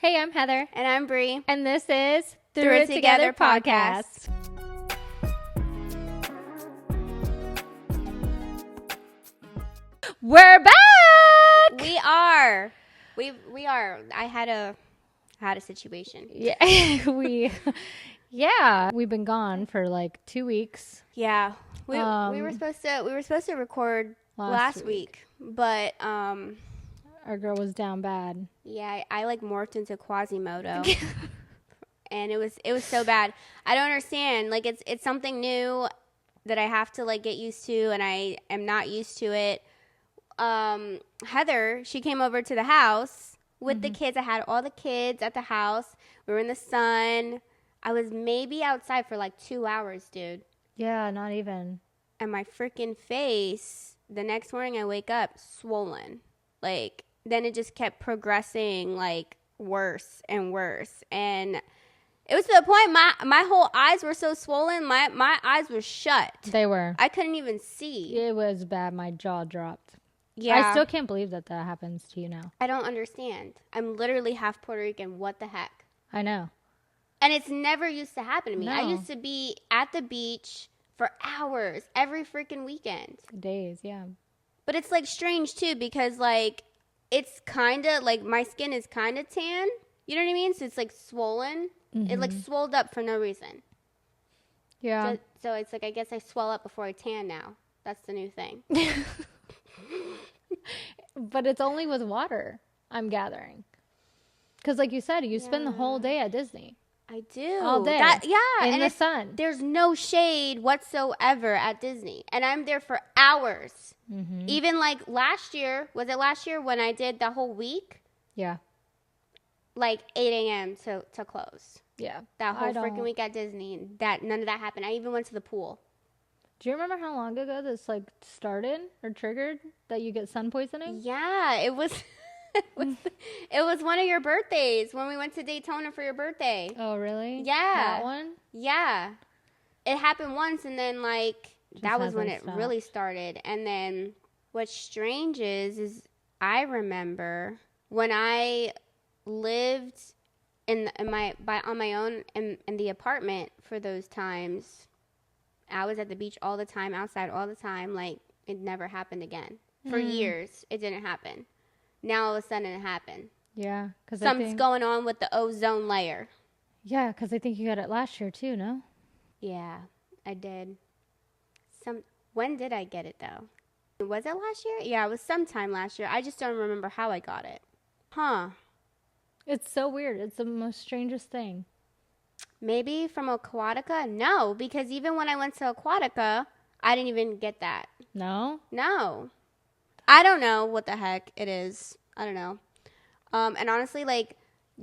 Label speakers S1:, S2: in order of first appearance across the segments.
S1: Hey, I'm Heather.
S2: And I'm Bree.
S1: And this is
S2: Through It Together podcast.
S1: We're back!
S2: We are. We are. I had a situation.
S1: Yeah, we've been gone for like 2 weeks.
S2: Yeah. We were supposed to record last week, but
S1: our girl was down bad.
S2: Yeah, I like morphed into Quasimodo. And it was so bad. I don't understand. Like it's something new that I have to like get used to, and I am not used to it. Heather, she came over to the house with the kids. I had all the kids at the house. We were in the sun. I was maybe outside for like 2 hours, dude.
S1: Yeah, not even.
S2: And my freaking face, the next morning I wake up swollen. Like, then it just kept progressing like worse and worse. And it was to the point my whole eyes were so swollen. My eyes were shut.
S1: They were.
S2: I couldn't even see.
S1: It was bad. My jaw dropped.
S2: Yeah.
S1: I still can't believe that happens to you now.
S2: I don't understand. I'm literally half Puerto Rican. What the heck?
S1: I know.
S2: And it's never used to happen to me.
S1: No.
S2: I used to be at the beach for hours every freaking weekend.
S1: Days, yeah.
S2: But it's like strange too, because like it's kind of like my skin is kind of tan. You know what I mean? So it's like swollen. It like swolled up for no reason.
S1: Yeah.
S2: So it's like I guess I swell up before I tan now. That's the new thing.
S1: But it's only with water, I'm gathering. Because like you said, you spend the whole day at Disney.
S2: I do.
S1: All day. In the sun.
S2: There's no shade whatsoever at Disney. And I'm there for hours. Mm-hmm. Even like last year, was it last year when I did the whole week?
S1: Yeah.
S2: Like 8 a.m. to close.
S1: Yeah.
S2: That whole freaking week at Disney. None of that happened. I even went to the pool.
S1: Do you remember how long ago this like started or triggered that you get sun poisoning?
S2: Yeah, it was it was one of your birthdays when we went to Daytona for your birthday.
S1: Oh, really?
S2: Yeah.
S1: That one?
S2: Yeah. It happened once, and then like that was when it
S1: stopped.
S2: really started. And then what's strange is I remember when I lived on my own in the apartment for those times. I was at the beach all the time, outside all the time. Like, it never happened again. For years, it didn't happen. Now, all of a sudden, it happened.
S1: Yeah.
S2: Something's going on with the ozone layer.
S1: Yeah, because I think you got it last year, too, no?
S2: Yeah, I did. When did I get it, though? Was it last year? Yeah, it was sometime last year. I just don't remember how I got it. Huh.
S1: It's so weird. It's the most strangest thing.
S2: Maybe from Aquatica? No, because even when I went to Aquatica, I didn't even get that.
S1: No?
S2: No. I don't know what the heck it is. I don't know. And honestly, like,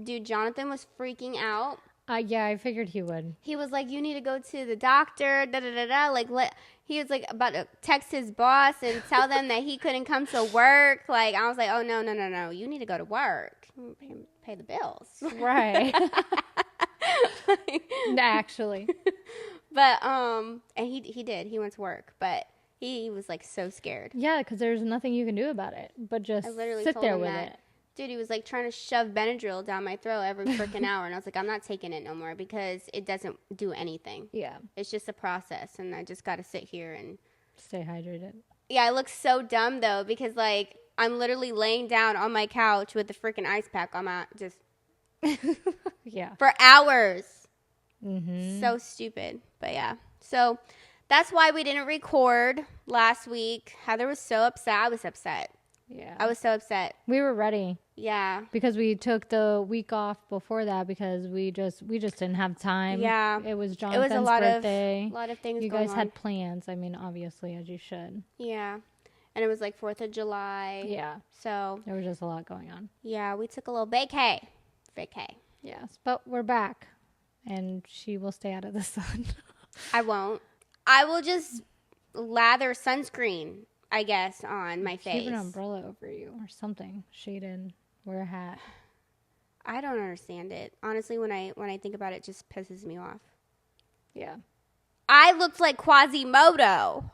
S2: dude, Jonathan was freaking out.
S1: Yeah, I figured he would.
S2: He was like, you need to go to the doctor, da-da-da-da. Like, he was, like, about to text his boss and tell them that he couldn't come to work. Like, I was like, oh, no. You need to go to work. Pay the bills.
S1: Right. Actually.
S2: But and he did. He went to work, but he was like so scared.
S1: Yeah, because there's nothing you can do about it, but just sit there with it.
S2: Dude, he was like trying to shove Benadryl down my throat every freaking hour, and I was like, I'm not taking it no more because it doesn't do anything.
S1: Yeah,
S2: it's just a process, and I just got to sit here and
S1: stay hydrated.
S2: Yeah, I look so dumb though because like I'm literally laying down on my couch with the freaking ice pack on my just.
S1: Yeah.
S2: For hours.
S1: Mm-hmm.
S2: So stupid. But yeah. So that's why we didn't record last week. Heather was so upset. I was upset.
S1: Yeah.
S2: I was so upset.
S1: We were ready.
S2: Yeah.
S1: Because we took the week off before that because we just didn't have time.
S2: Yeah.
S1: It was Jonathan's birthday.
S2: A lot of things
S1: you
S2: going
S1: guys
S2: on.
S1: had plans. I mean, obviously, as you should.
S2: Yeah. And it was like 4th of July.
S1: Yeah.
S2: So.
S1: There was just a lot going on.
S2: Yeah. We took a little vacay.
S1: Yes, but we're back, and she will stay out of the sun.
S2: I won't. I will just lather sunscreen, I guess, on my face.
S1: Keep an umbrella over you or something. Shaded. Wear a hat.
S2: I don't understand it. Honestly, when I think about it, it just pisses me off.
S1: Yeah.
S2: I looked like Quasimodo.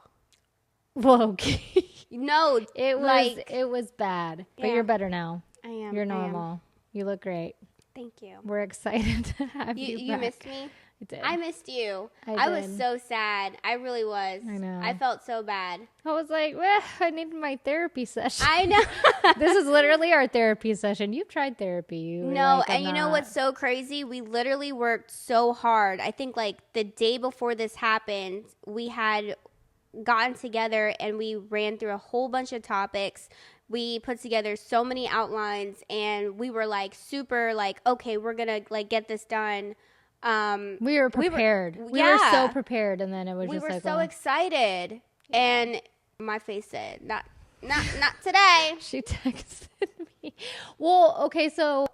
S1: Well, okay.
S2: No,
S1: it was bad, but
S2: yeah.
S1: you're better now.
S2: I am.
S1: You're normal. You look great.
S2: Thank you.
S1: We're excited to have you
S2: You
S1: back.
S2: missed me?
S1: I did.
S2: I missed you.
S1: I
S2: was
S1: did.
S2: so sad. I really was.
S1: I know.
S2: I felt so bad.
S1: I was like, well, I need my therapy session.
S2: I know.
S1: This is literally our therapy session. You've tried therapy. You were
S2: No,
S1: like,
S2: and you know what's so crazy? We literally worked so hard. I think like the day before this happened, we had gotten together and we ran through a whole bunch of topics. We put together so many outlines and we were like super like, okay, we're going to like get this done.
S1: We were prepared. We were so prepared, and then it was
S2: we
S1: just
S2: were
S1: like,
S2: so
S1: well,
S2: excited, and my face said, "Not today."
S1: she texted me. Well, okay, so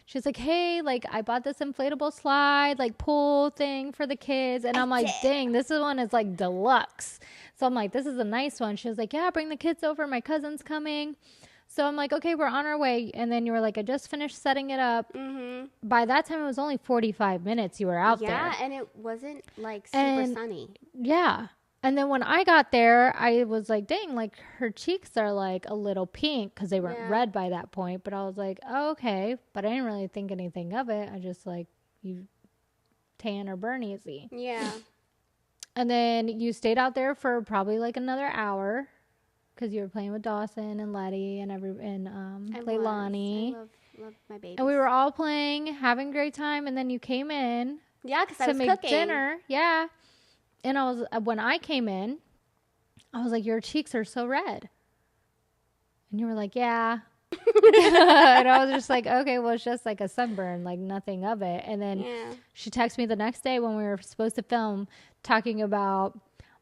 S1: she's like, hey, like I bought this inflatable slide, like pool thing for the kids, and I'm like, dang, this one is like deluxe. So I'm like, this is a nice one. She was like, yeah, bring the kids over. My cousin's coming. So I'm like, okay, we're on our way. And then you were like, I just finished setting it up. Mm-hmm. By that time, it was only 45 minutes you were out there.
S2: Yeah, and it wasn't like super sunny.
S1: Yeah. And then when I got there, I was like, dang, like her cheeks are like a little pink because they weren't red by that point. But I was like, oh, okay. But I didn't really think anything of it. I just like, you tan or burn easy.
S2: Yeah.
S1: And then you stayed out there for probably like another hour. Because you were playing with Dawson and Letty and Leilani.
S2: I love my babies.
S1: And we were all playing, having a great time. And then you came in.
S2: Yeah, because I was
S1: make
S2: cooking
S1: dinner. Yeah. And when I came in, I was like, your cheeks are so red. And you were like, yeah. And I was just like, okay, well, it's just like a sunburn, like nothing of it. And then she texted me the next day when we were supposed to film, talking about,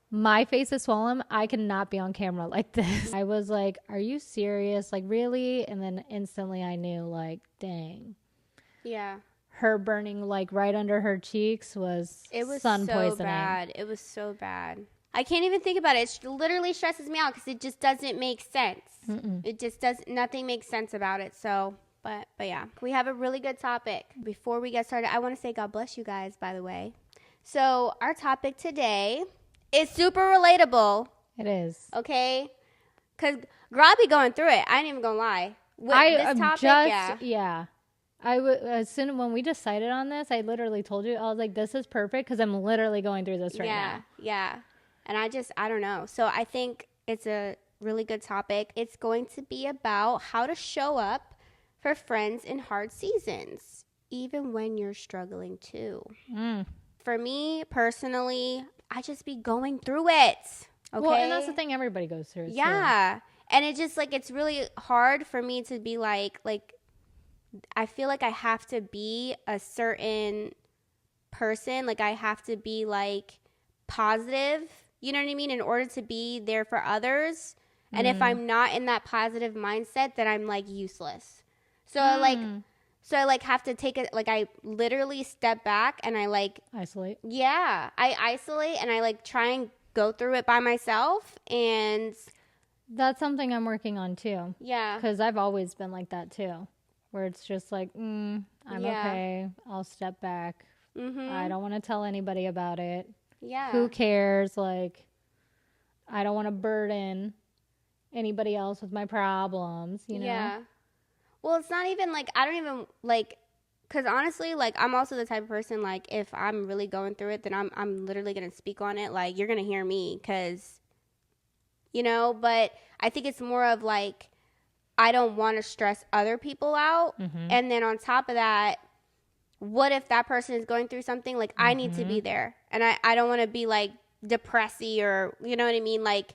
S1: my face is swollen. I cannot be on camera like this. I was like, are you serious? Like, really? And then instantly I knew, like, dang.
S2: Yeah.
S1: Her burning, like, right under her cheeks was sun poisoning.
S2: Bad. It was so bad. I can't even think about it. It literally stresses me out because it just doesn't make sense. It just nothing makes sense about it. So, but yeah. We have a really good topic. Before we get started, I want to say God bless you guys, by the way. So, our topic today... it's super relatable.
S1: It is.
S2: Okay? Because girl, I be going through it. I ain't even going to lie. This topic,
S1: as soon when we decided on this, I literally told you, I was like, this is perfect because I'm literally going through this right now.
S2: Yeah. And I don't know. So I think it's a really good topic. It's going to be about how to show up for friends in hard seasons, even when you're struggling too. For me, personally, I just be going through it. Okay.
S1: Well, and that's the thing, everybody goes through.
S2: Yeah. Too. And it just like, it's really hard for me to be like, I feel like I have to be a certain person. Like I have to be like positive, you know what I mean? In order to be there for others. And if I'm not in that positive mindset, then I'm like useless. So I like have to take it, like I literally step back and I like
S1: isolate.
S2: Yeah, I isolate and I like try and go through it by myself, and
S1: that's something I'm working on too.
S2: Yeah,
S1: because I've always been like that too, where it's just like, I'm okay. I'll step back. I don't want to tell anybody about it.
S2: Yeah,
S1: who cares? Like, I don't want to burden anybody else with my problems. You know.
S2: Yeah. Well, it's not even like, I don't even like, because honestly, like I'm also the type of person, like if I'm really going through it, then I'm literally going to speak on it. Like you're going to hear me because, you know, but I think it's more of like, I don't want to stress other people out. And then on top of that, what if that person is going through something? Like I need to be there, and I don't want to be like depressy or, you know what I mean? Like,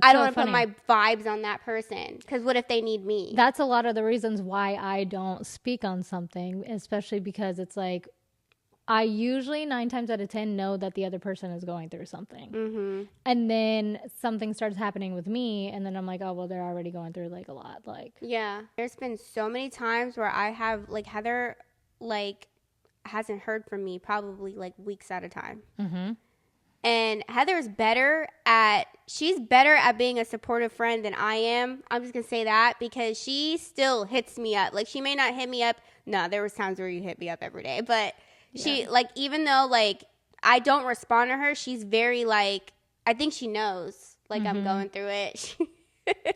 S2: I don't want to put my vibes on that person because what if they need me?
S1: That's a lot of the reasons why I don't speak on something, especially because it's like I usually 9 times out of 10 know that the other person is going through something. And then something starts happening with me and then I'm like, oh, well, they're already going through like a lot. Like,
S2: yeah, there's been so many times where I have like Heather like hasn't heard from me probably like weeks at a time. And Heather's she's better at being a supportive friend than I am. I'm just going to say that because she still hits me up. Like, she may not hit me up. No, there was times where you hit me up every day. But she, like, even though, like, I don't respond to her, she's very, like, I think she knows, like, I'm going through it.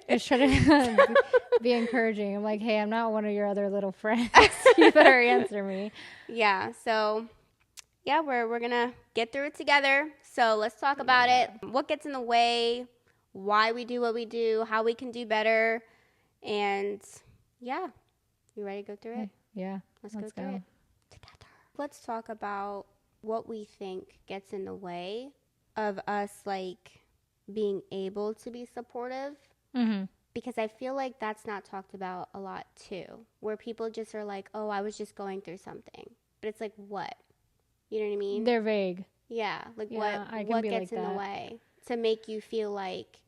S1: Just try to be encouraging. I'm like, hey, I'm not one of your other little friends. You better answer me.
S2: Yeah. So, yeah, we're going to get through it together. So let's talk about it. What gets in the way, why we do what we do, how we can do better. And yeah, you ready to go through it?
S1: Yeah.
S2: Let's go through it together. Let's talk about what we think gets in the way of us like being able to be supportive.
S1: Mm-hmm.
S2: Because I feel like that's not talked about a lot too, where people just are like, oh, I was just going through something. But it's like, what? You know what I mean?
S1: They're vague.
S2: Yeah. Like
S1: Yeah,
S2: what gets in the way to make you feel like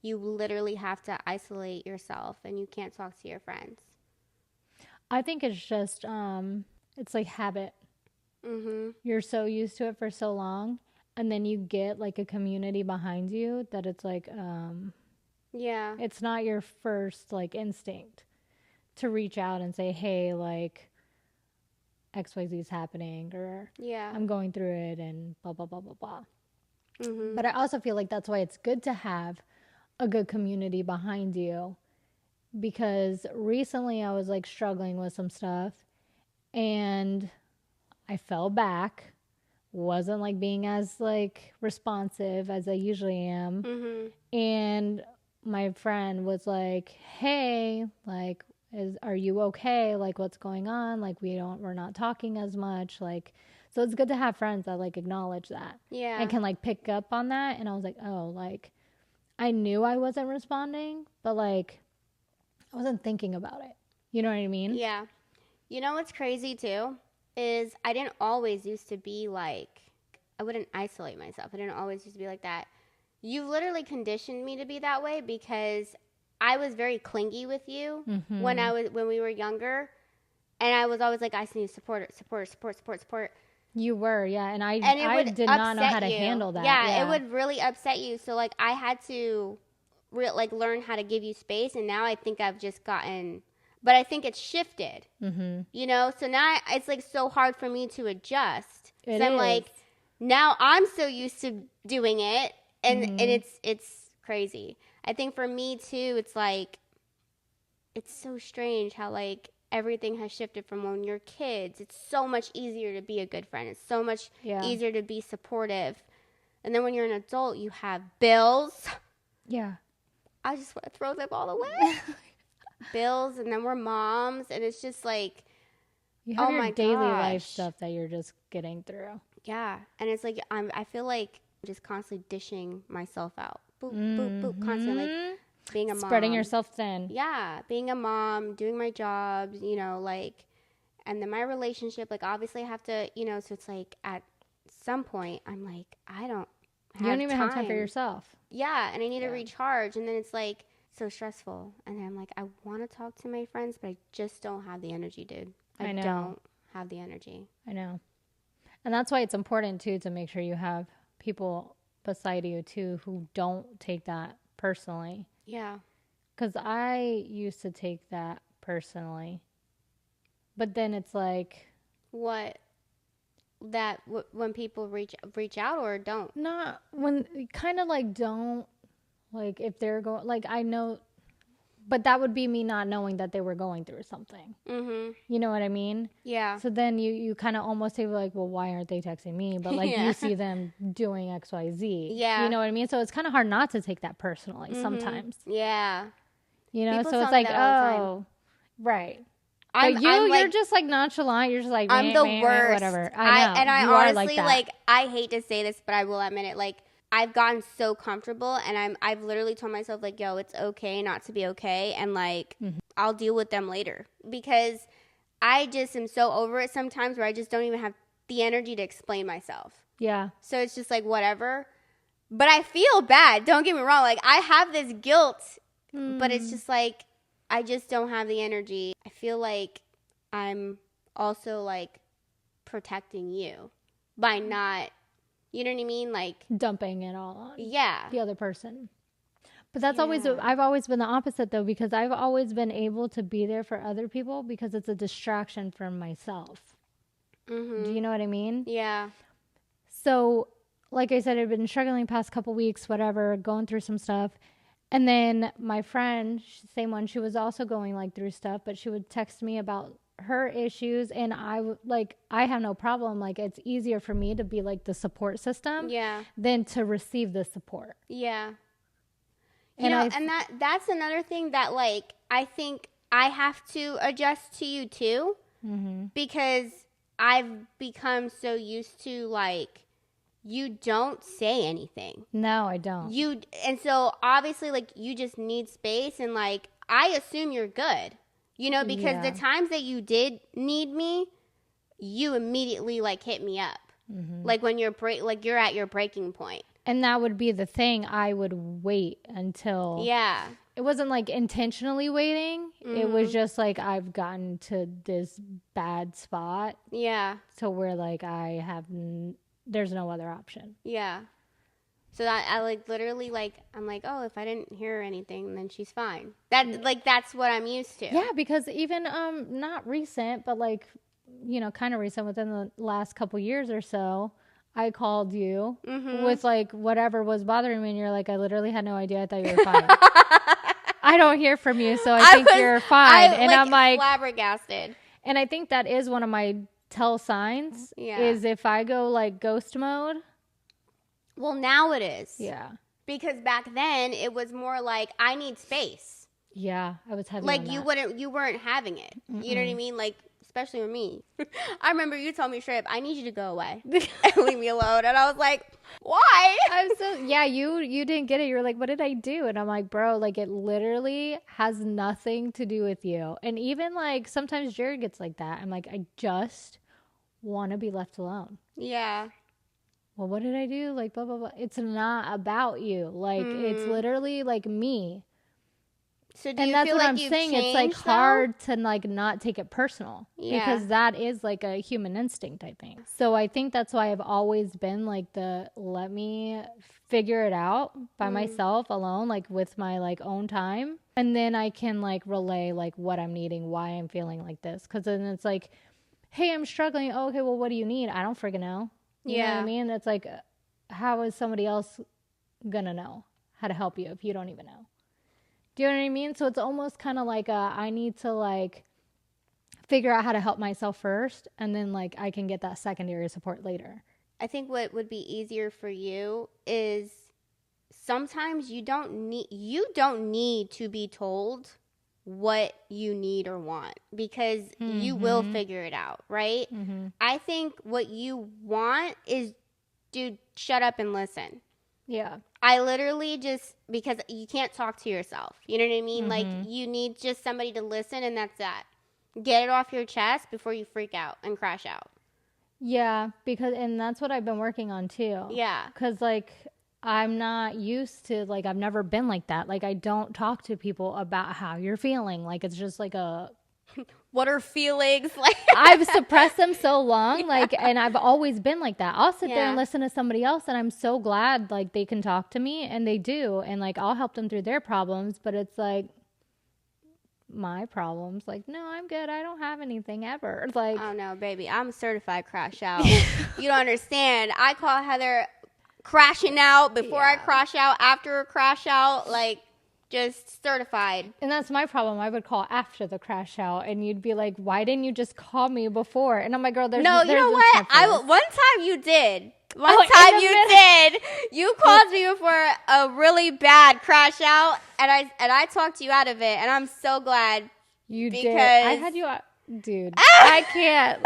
S2: you literally have to isolate yourself and you can't talk to your friends?
S1: I think it's just, it's like habit.
S2: Mm-hmm.
S1: You're so used to it for so long. And then you get like a community behind you that it's like,
S2: Yeah.
S1: it's not your first like instinct to reach out and say, hey, like XYZ is happening, or
S2: Yeah.
S1: I'm going through it, and blah, blah, blah, blah, blah.
S2: Mm-hmm.
S1: But I also feel like that's why it's good to have a good community behind you, because recently I was like struggling with some stuff and I fell back, wasn't like being as like responsive as I usually am.
S2: Mm-hmm.
S1: And my friend was like, hey, like, are you okay? Like, what's going on? Like, we're not talking as much. Like, so it's good to have friends that like acknowledge that.
S2: Yeah.
S1: And can like pick up on that. And I was like, oh, like, I knew I wasn't responding, but like, I wasn't thinking about it. You know what I mean?
S2: Yeah. You know what's crazy too is I didn't always used to be like, I wouldn't isolate myself. I didn't always used to be like that. You literally conditioned me to be that way because I was very clingy with you when we were younger, and I was always like, I just need support.
S1: You were, yeah. And I
S2: would
S1: did not know how
S2: upset
S1: to
S2: you.
S1: handle that.
S2: Yeah, it would really upset you. So like I had to like learn how to give you space, and now I think I've just gotten, but I think it's shifted.
S1: Mm-hmm.
S2: You know, so now it's like so hard for me to adjust.
S1: It
S2: I'm
S1: is.
S2: like, now I'm so used to doing it, and it's crazy. I think for me too, it's like, it's so strange how like everything has shifted from when you're kids. It's so much easier to be a good friend. It's so much easier to be supportive. And then when you're an adult, you have bills.
S1: Yeah.
S2: I just want to throw them all away. Bills, and then we're moms, and it's just like,
S1: You have
S2: oh
S1: your
S2: my
S1: daily
S2: gosh.
S1: life stuff that you're just getting through.
S2: Yeah, and it's like I feel like I'm just constantly dishing myself out. Boop, boop, boop, constantly like being a mom.
S1: Spreading yourself thin.
S2: Yeah, being a mom, doing my jobs, you know, like, and then my relationship, like, obviously I have to, you know, so it's like at some point I'm like, I don't have
S1: You don't even have time for yourself.
S2: Yeah, and I need to recharge, and then it's like so stressful, and then I'm like, I want to talk to my friends, but I just don't have the energy, dude. I
S1: know.
S2: don't have the energy.
S1: I know. And that's why it's important too to make sure you have people beside you too who don't take that personally.
S2: Yeah.
S1: Because I used to take that personally. But then it's like,
S2: what? That when people reach out or don't?
S1: not when, kind of like don't, like if they're going, like I know, but that would be me not knowing that they were going through something.
S2: Mm-hmm.
S1: You know what I mean?
S2: Yeah.
S1: So then you kind of almost say like, well, why aren't they texting me? But like you see them doing X, Y, Z.
S2: Yeah.
S1: You know what I mean? So it's kind of hard not to take that personally sometimes.
S2: Yeah.
S1: You know,
S2: People
S1: so
S2: tell
S1: it's
S2: me
S1: like,
S2: that all the time.
S1: oh, right.
S2: I'm
S1: But
S2: like,
S1: you're just like nonchalant. You're just like,
S2: I'm the worst.
S1: whatever. I know.
S2: And I
S1: you
S2: honestly,
S1: are like, that.
S2: I hate to say this, but I will admit it. Like, I've gotten so comfortable, and I've literally told myself, like, yo, it's okay not to be okay, and like, I'll deal with them later, because I just am so over it sometimes where I just don't even have the energy to explain myself.
S1: Yeah.
S2: So it's just like, whatever. But I feel bad. Don't get me wrong. Like, I have this guilt, but it's just like, I just don't have the energy. I feel like I'm also like protecting you by not, you know what I mean? Like
S1: Dumping it all on
S2: yeah.
S1: the other person. But that's always, I've always been the opposite though, because I've always been able to be there for other people because it's a distraction from myself.
S2: Mm-hmm.
S1: Do you know what I mean?
S2: Yeah.
S1: So, like I said, I've been struggling past couple weeks, whatever, going through some stuff. And then my friend, same one, she was also going like through stuff, but she would text me about her issues, and I have no problem. Like, it's easier for me to be like the support system than to receive the support.
S2: Yeah. And that's another thing that, like, I think I have to adjust to you too, because I've become so used to, like, you don't say anything.
S1: No, I don't.
S2: And so obviously, like, you just need space, and like, I assume you're good, because the times that you did need me, you immediately like hit me up, like when you're at your breaking point.
S1: And that would be the thing. I would wait until.
S2: Yeah.
S1: It wasn't like intentionally waiting. It was just like I've gotten to this bad spot.
S2: Yeah.
S1: To where like there's no other option.
S2: Yeah. So that I like literally like I'm like, oh, if I didn't hear anything, then she's fine. That's what I'm used to.
S1: Yeah, because even not recent, but like kind of recent, within the last couple years or so, I called you with like whatever was bothering me, and you're like, I literally had no idea. I thought you were fine. I don't hear from you, so I think you're fine. And I'm like
S2: flabbergasted.
S1: And I think that is one of my tell signs.
S2: Yeah.
S1: Is if I go like ghost mode.
S2: Well, now it is.
S1: Yeah.
S2: Because back then it was more like I need space.
S1: Yeah, I was heavy.
S2: Like
S1: on that.
S2: you weren't having it. You know what I mean? Like, especially with me. I remember you told me straight up, I need you to go away and leave me alone. And I was like, why?
S1: You didn't get it. You were like, what did I do? And I'm like, bro, like, it literally has nothing to do with you. And even like sometimes Jared gets like that. I'm like, I just want to be left alone.
S2: Yeah.
S1: Well, what did I do? Like, blah, blah, blah. It's not about you. Like, it's literally like me.
S2: So
S1: and that's what I'm saying. It's like hard to like not take it personal because that is like a human instinct, I think. So I think that's why I've always been like let me figure it out by myself alone, like with my like own time. And then I can like relay like what I'm needing, why I'm feeling like this. Cause then it's like, hey, I'm struggling. Oh, okay, well, what do you need? I don't freaking know. You know what I mean? It's like, how is somebody else gonna know how to help you if you don't even know? Do you know what I mean? So it's almost kind of like I need to like figure out how to help myself first, and then like I can get that secondary support later.
S2: I think what would be easier for you is sometimes you don't need to be told what you need or want, because you will figure it out, right? I think what you want is, dude, shut up and listen.
S1: Yeah.
S2: I literally just, because you can't talk to yourself. You know what I mean? Like, you need just somebody to listen, and that's that. Get it off your chest before you freak out and crash out.
S1: Yeah, and that's what I've been working on too.
S2: Yeah.
S1: Because like I'm not used to, like, I've never been like that. Like, I don't talk to people about how you're feeling. Like, it's just like
S2: what are feelings? Like,
S1: I've suppressed them so long, like, and I've always been like that. I'll sit there and listen to somebody else, and I'm so glad, like, they can talk to me, and they do, and, like, I'll help them through their problems, but it's, like, my problems, like, no, I'm good. I don't have anything ever. Like,
S2: oh, no, baby. I'm a certified crash out. You don't understand. I call Heather crashing out before I crash out, after a crash out, like, just certified.
S1: And that's my problem. I would call after the crash out, and you'd be like, why didn't you just call me before? And I'm like, girl, there's
S2: no, you know what? One time you did. You called me before a really bad crash out, and I talked you out of it, and I'm so glad
S1: you did. I had you, dude. I can't.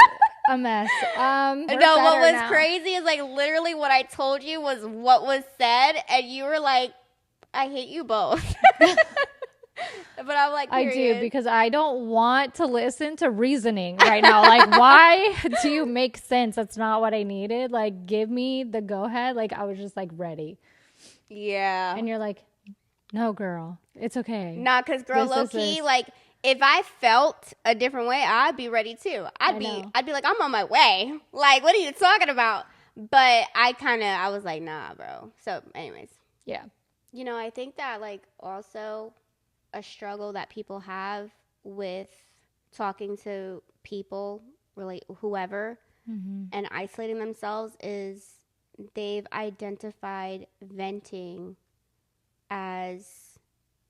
S1: A mess.
S2: No, what was crazy is, like, literally what I told you was what was said, and you were like, I hate you both. But I'm like, period.
S1: I do, because I don't want to listen to reasoning right now. Like, why do you make sense? That's not what I needed. Like, give me the go ahead. Like, I was just like ready.
S2: Yeah.
S1: And you're like, no, girl, it's okay.
S2: Nah, because girl, low key, like, if I felt a different way, I'd be ready too. I'd be like, I'm on my way. Like, what are you talking about? But I was like, nah, bro. So anyways.
S1: Yeah.
S2: You know, I think that, like, also a struggle that people have with talking to people, really whoever, and isolating themselves is they've identified venting as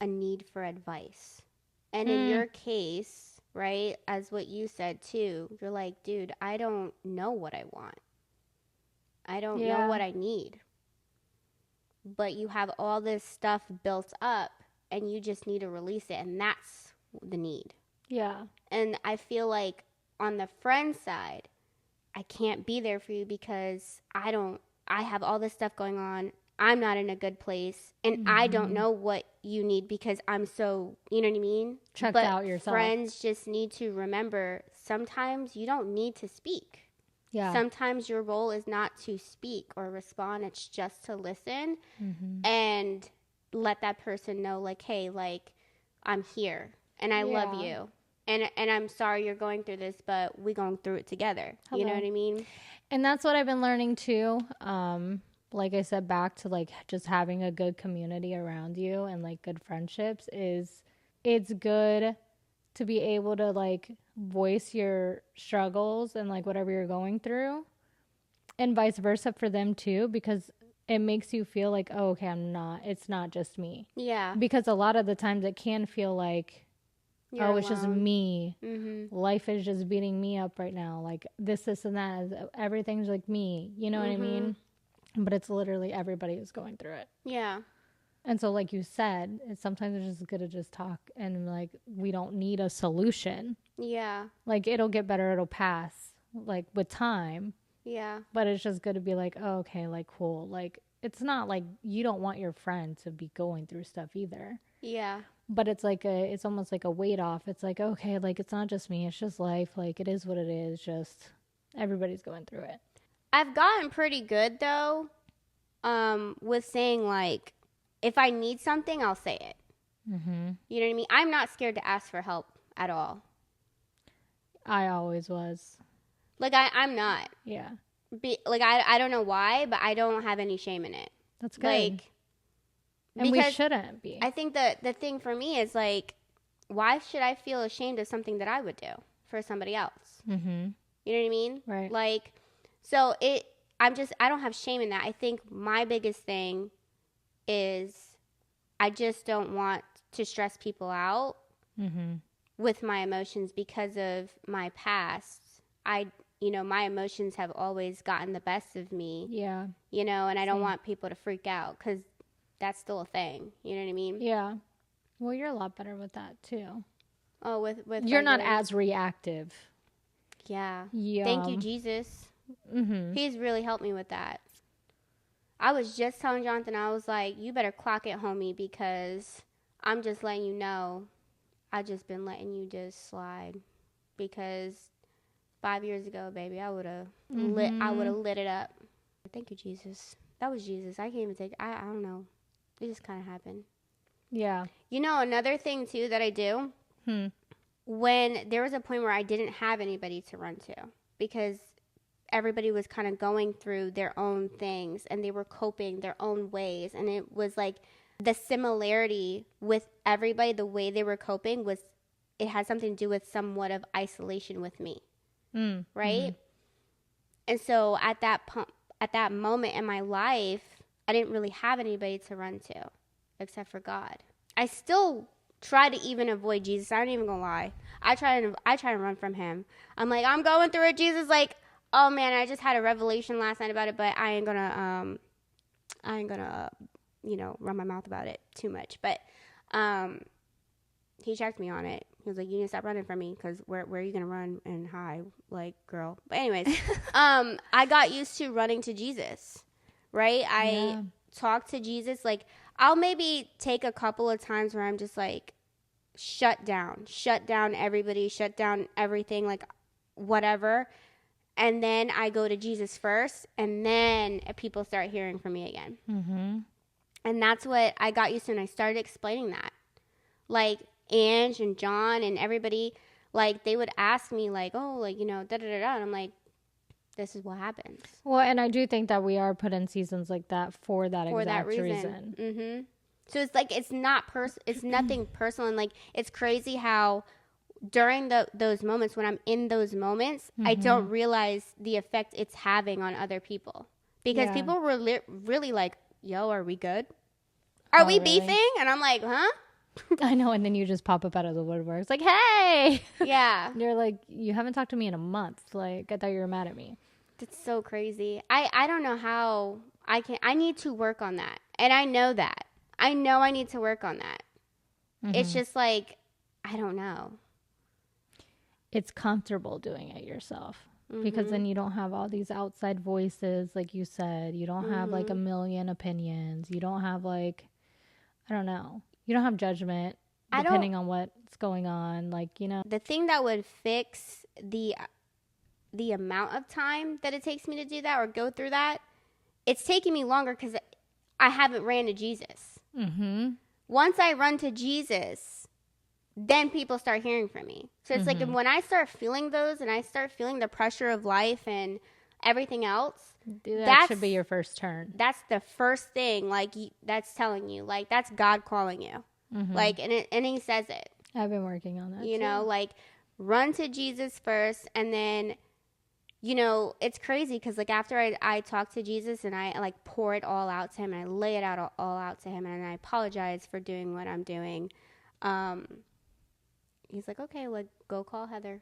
S2: a need for advice. And in your case, right, as what you said too, you're like, dude, I don't know what I want. I don't know what I need. But you have all this stuff built up and you just need to release it. And that's the need.
S1: Yeah.
S2: And I feel like on the friend side, I can't be there for you because I have all this stuff going on. I'm not in a good place. And I don't know what you need because I'm so, you know what I mean?
S1: Checked out yourself.
S2: Friends just need to remember sometimes you don't need to speak.
S1: Yeah.
S2: Sometimes your role is not to speak or respond. It's just to listen and let that person know, like, hey, like, I'm here and I love you. And I'm sorry you're going through this, but we're going through it together. You know what I mean?
S1: And that's what I've been learning too. Like I said, back to like just having a good community around you and like good friendships is it's good to be able to like voice your struggles and like whatever you're going through and vice versa for them too, because it makes you feel like, oh, okay, it's not just me.
S2: Yeah.
S1: Because a lot of the times it can feel like, it's just me. Life is just beating me up right now. Like this, and that. Everything's like me. You know what I mean? But it's literally everybody is going through it.
S2: Yeah.
S1: And so, like you said, sometimes it's just good to just talk and like we don't need a solution.
S2: Yeah.
S1: Like it'll get better. It'll pass. Like with time. Yeah. But it's just good to be like, oh, okay, like cool. Like it's not like you don't want your friend to be going through stuff either.
S2: Yeah.
S1: But it's like it's almost like a weight off. It's like, okay, like it's not just me. It's just life. Like it is what it is. Just everybody's going through it.
S2: I've gotten pretty good though, with saying like, if I need something, I'll say it. You know what I mean? I'm not scared to ask for help at all.
S1: I always was.
S2: Like I'm not.
S1: Yeah.
S2: I don't know why, but I don't have any shame in it.
S1: That's good.
S2: Like,
S1: and we shouldn't be.
S2: I think the thing for me is like, why should I feel ashamed of something that I would do for somebody else? You know what I mean?
S1: Right.
S2: Like, so I don't have shame in that. I think my biggest thing is I just don't want to stress people out with my emotions because of my past. My emotions have always gotten the best of me. Yeah. And I don't want people to freak out because that's still a thing. You know what I mean? Yeah.
S1: Well, you're a lot better with that too.
S2: Oh, with
S1: you're not as reactive.
S2: Yeah. Thank you, Jesus. He's really helped me with that. I was just telling Jonathan, I was like, you better clock it, homie, because I'm just letting you know I just been letting you just slide. Because 5 years ago, baby, I would have lit it up. Thank you, Jesus. That was Jesus. I can't even take. I don't know. It just kind of happened. Yeah. Another thing too that I do. When there was a point where I didn't have anybody to run to because everybody was kind of going through their own things and they were coping their own ways, and it was like the similarity with everybody, the way they were coping it had something to do with somewhat of isolation with me. Right? And so at that moment in my life, I didn't really have anybody to run to except for God. I still try to even avoid Jesus. I ain't even gonna lie. I try to run from him. I'm like, I'm going through it, Jesus. Like, oh man, I just had a revelation last night about it, but I ain't gonna run my mouth about it too much. But he checked me on it. He was like, you need to stop running from me because where are you going to run and hide? Like, girl. But anyways, I got used to running to Jesus, right? I talk to Jesus. Like, I'll maybe take a couple of times where I'm just like, shut down everybody, shut down everything, like whatever. And then I go to Jesus first, and then people start hearing from me again. And that's what I got used to, and I started explaining that. Like, Ange and John and everybody, like, they would ask me, like, oh, like, da-da-da-da. And I'm like, this is what happens.
S1: Well, and I do think that we are put in seasons like that for that exact reason.
S2: So it's like, it's nothing personal. And, like, it's crazy how during those moments, when I'm in those moments, I don't realize the effect it's having on other people. Because people were really like, yo, are we good? Are we beefing? And I'm like, huh?
S1: I know. And then you just pop up out of the woodwork. It's like, hey.
S2: Yeah.
S1: You're like, you haven't talked to me in a month. Like, I thought you were mad at me.
S2: That's so crazy. I don't know how I need to work on that. And I know that. I know I need to work on that. It's just like, I don't know.
S1: It's comfortable doing it yourself. Because then you don't have all these outside voices, like you said. You don't have like a million opinions. You don't have like, I don't know. You don't have judgment depending on what's going on. Like, you know.
S2: The thing that would fix the amount of time that it takes me to do that or go through that, it's taking me longer because I haven't ran to Jesus. Once I run to Jesus, then people start hearing from me. So it's like when I start feeling those and I start feeling the pressure of life and everything else,
S1: that should be your first turn.
S2: That's the first thing, like, that's telling you, like, that's God calling you. Like, and he says it.
S1: I've been working on that,
S2: you know, like, run to Jesus first, and then, you know, it's crazy because, like, after I talk to Jesus and I, like, pour it all out to him and I lay it out all out to him and I apologize for doing what I'm doing, he's like, okay, like, go call Heather.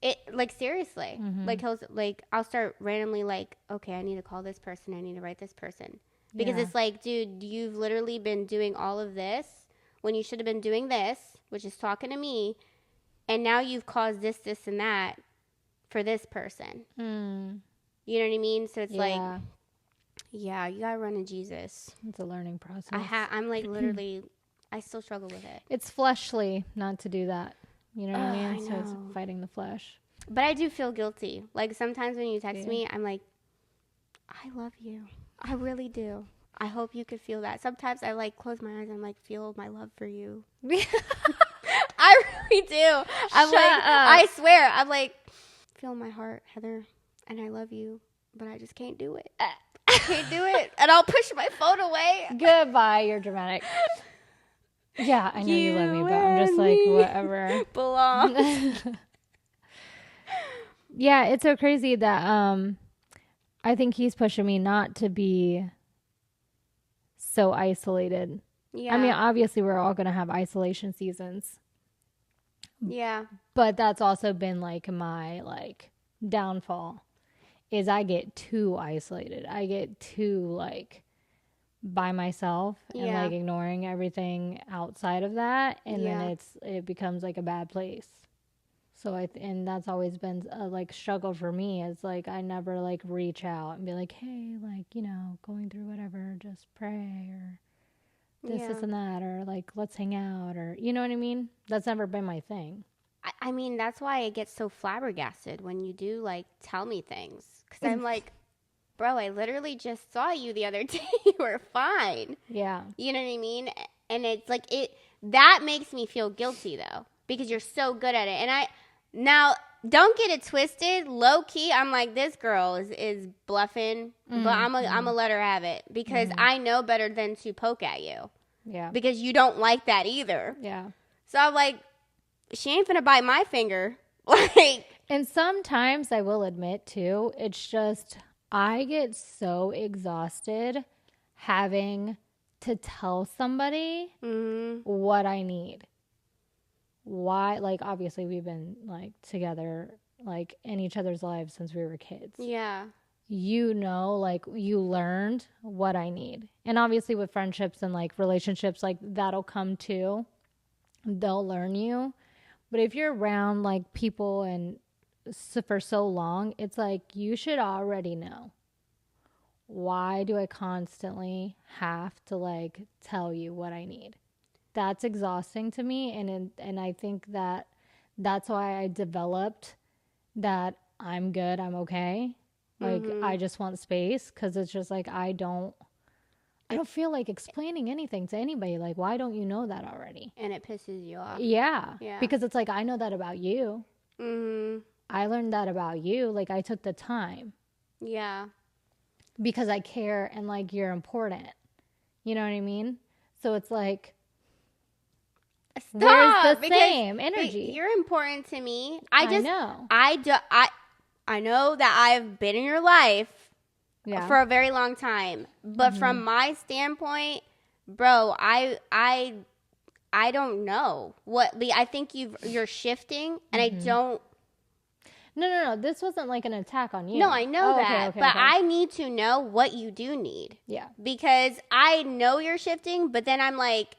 S2: It, like, seriously, like, I'll start randomly, like, okay, I need to call this person, I need to write this person, because it's like, dude, you've literally been doing all of this when you should have been doing this, which is talking to me, and now you've caused this, and that for this person. You know what I mean? So it's like, yeah, you gotta run to Jesus.
S1: It's a learning process.
S2: I'm like, literally, I still struggle with it.
S1: It's fleshly not to do that. You know what I mean? So it's fighting the flesh.
S2: But I do feel guilty. Like, sometimes when you text me, I'm like, I love you. I really do. I hope you could feel that. Sometimes I, like, close my eyes and, like, feel my love for you. I really do. I swear. I'm like, feel my heart, Heather, and I love you, but I just can't do it. I can't do it. And I'll push my phone away.
S1: Goodbye. You're dramatic. Yeah, I know you love me, but I'm just like, whatever.
S2: Belong.
S1: Yeah, it's so crazy that I think he's pushing me not to be so isolated. Yeah. I mean, obviously we're all going to have isolation seasons.
S2: Yeah.
S1: But that's also been like my like downfall is I get too isolated. I get too like by myself and like ignoring everything outside of that, and then it becomes like a bad place. So and that's always been a like struggle for me, is like I never like reach out and be like, hey, like, you know, going through whatever, just pray or this and that, or like let's hang out, or you know what I mean? That's never been my thing.
S2: I mean, that's why I get so flabbergasted when you do like tell me things, because I'm like, bro, I literally just saw you the other day. You were fine. Yeah. You know what I mean? And it's like, that makes me feel guilty though, because you're so good at it. And now don't get it twisted. Low key, I'm like, this girl is bluffing, but I'm gonna let her have it, because I know better than to poke at you. Yeah. Because you don't like that either. Yeah. So I'm like, she ain't finna bite my finger. Like,
S1: and sometimes I will admit too, it's just, I get so exhausted having to tell somebody what I need. Why? Like, obviously we've been like together, like in each other's lives since we were kids. Yeah. You know, like you learned what I need. And obviously with friendships and like relationships, like that'll come too. They'll learn you. But if you're around like people and for so long, it's like you should already know. Why do I constantly have to like tell you what I need? That's exhausting to me, and I think that's why I developed that I'm good, I'm okay. Like I just want space, because it's just like I don't feel like explaining anything to anybody. Like, why don't you know that already?
S2: And it pisses you off.
S1: Yeah. Because it's like, I know that about you. I learned that about you. Like, I took the time. Yeah. Because I care, and like you're important. You know what I mean? So it's like,
S2: where's the same energy? You're important to me. I know. I know that I've been in your life for a very long time, but from my standpoint, bro, I I don't know what I think you're shifting, and I don't.
S1: No. This wasn't like an attack on you.
S2: No, I know that,
S1: okay,
S2: but I need to know what you do need.
S1: Yeah.
S2: Because I know you're shifting, but then I'm like,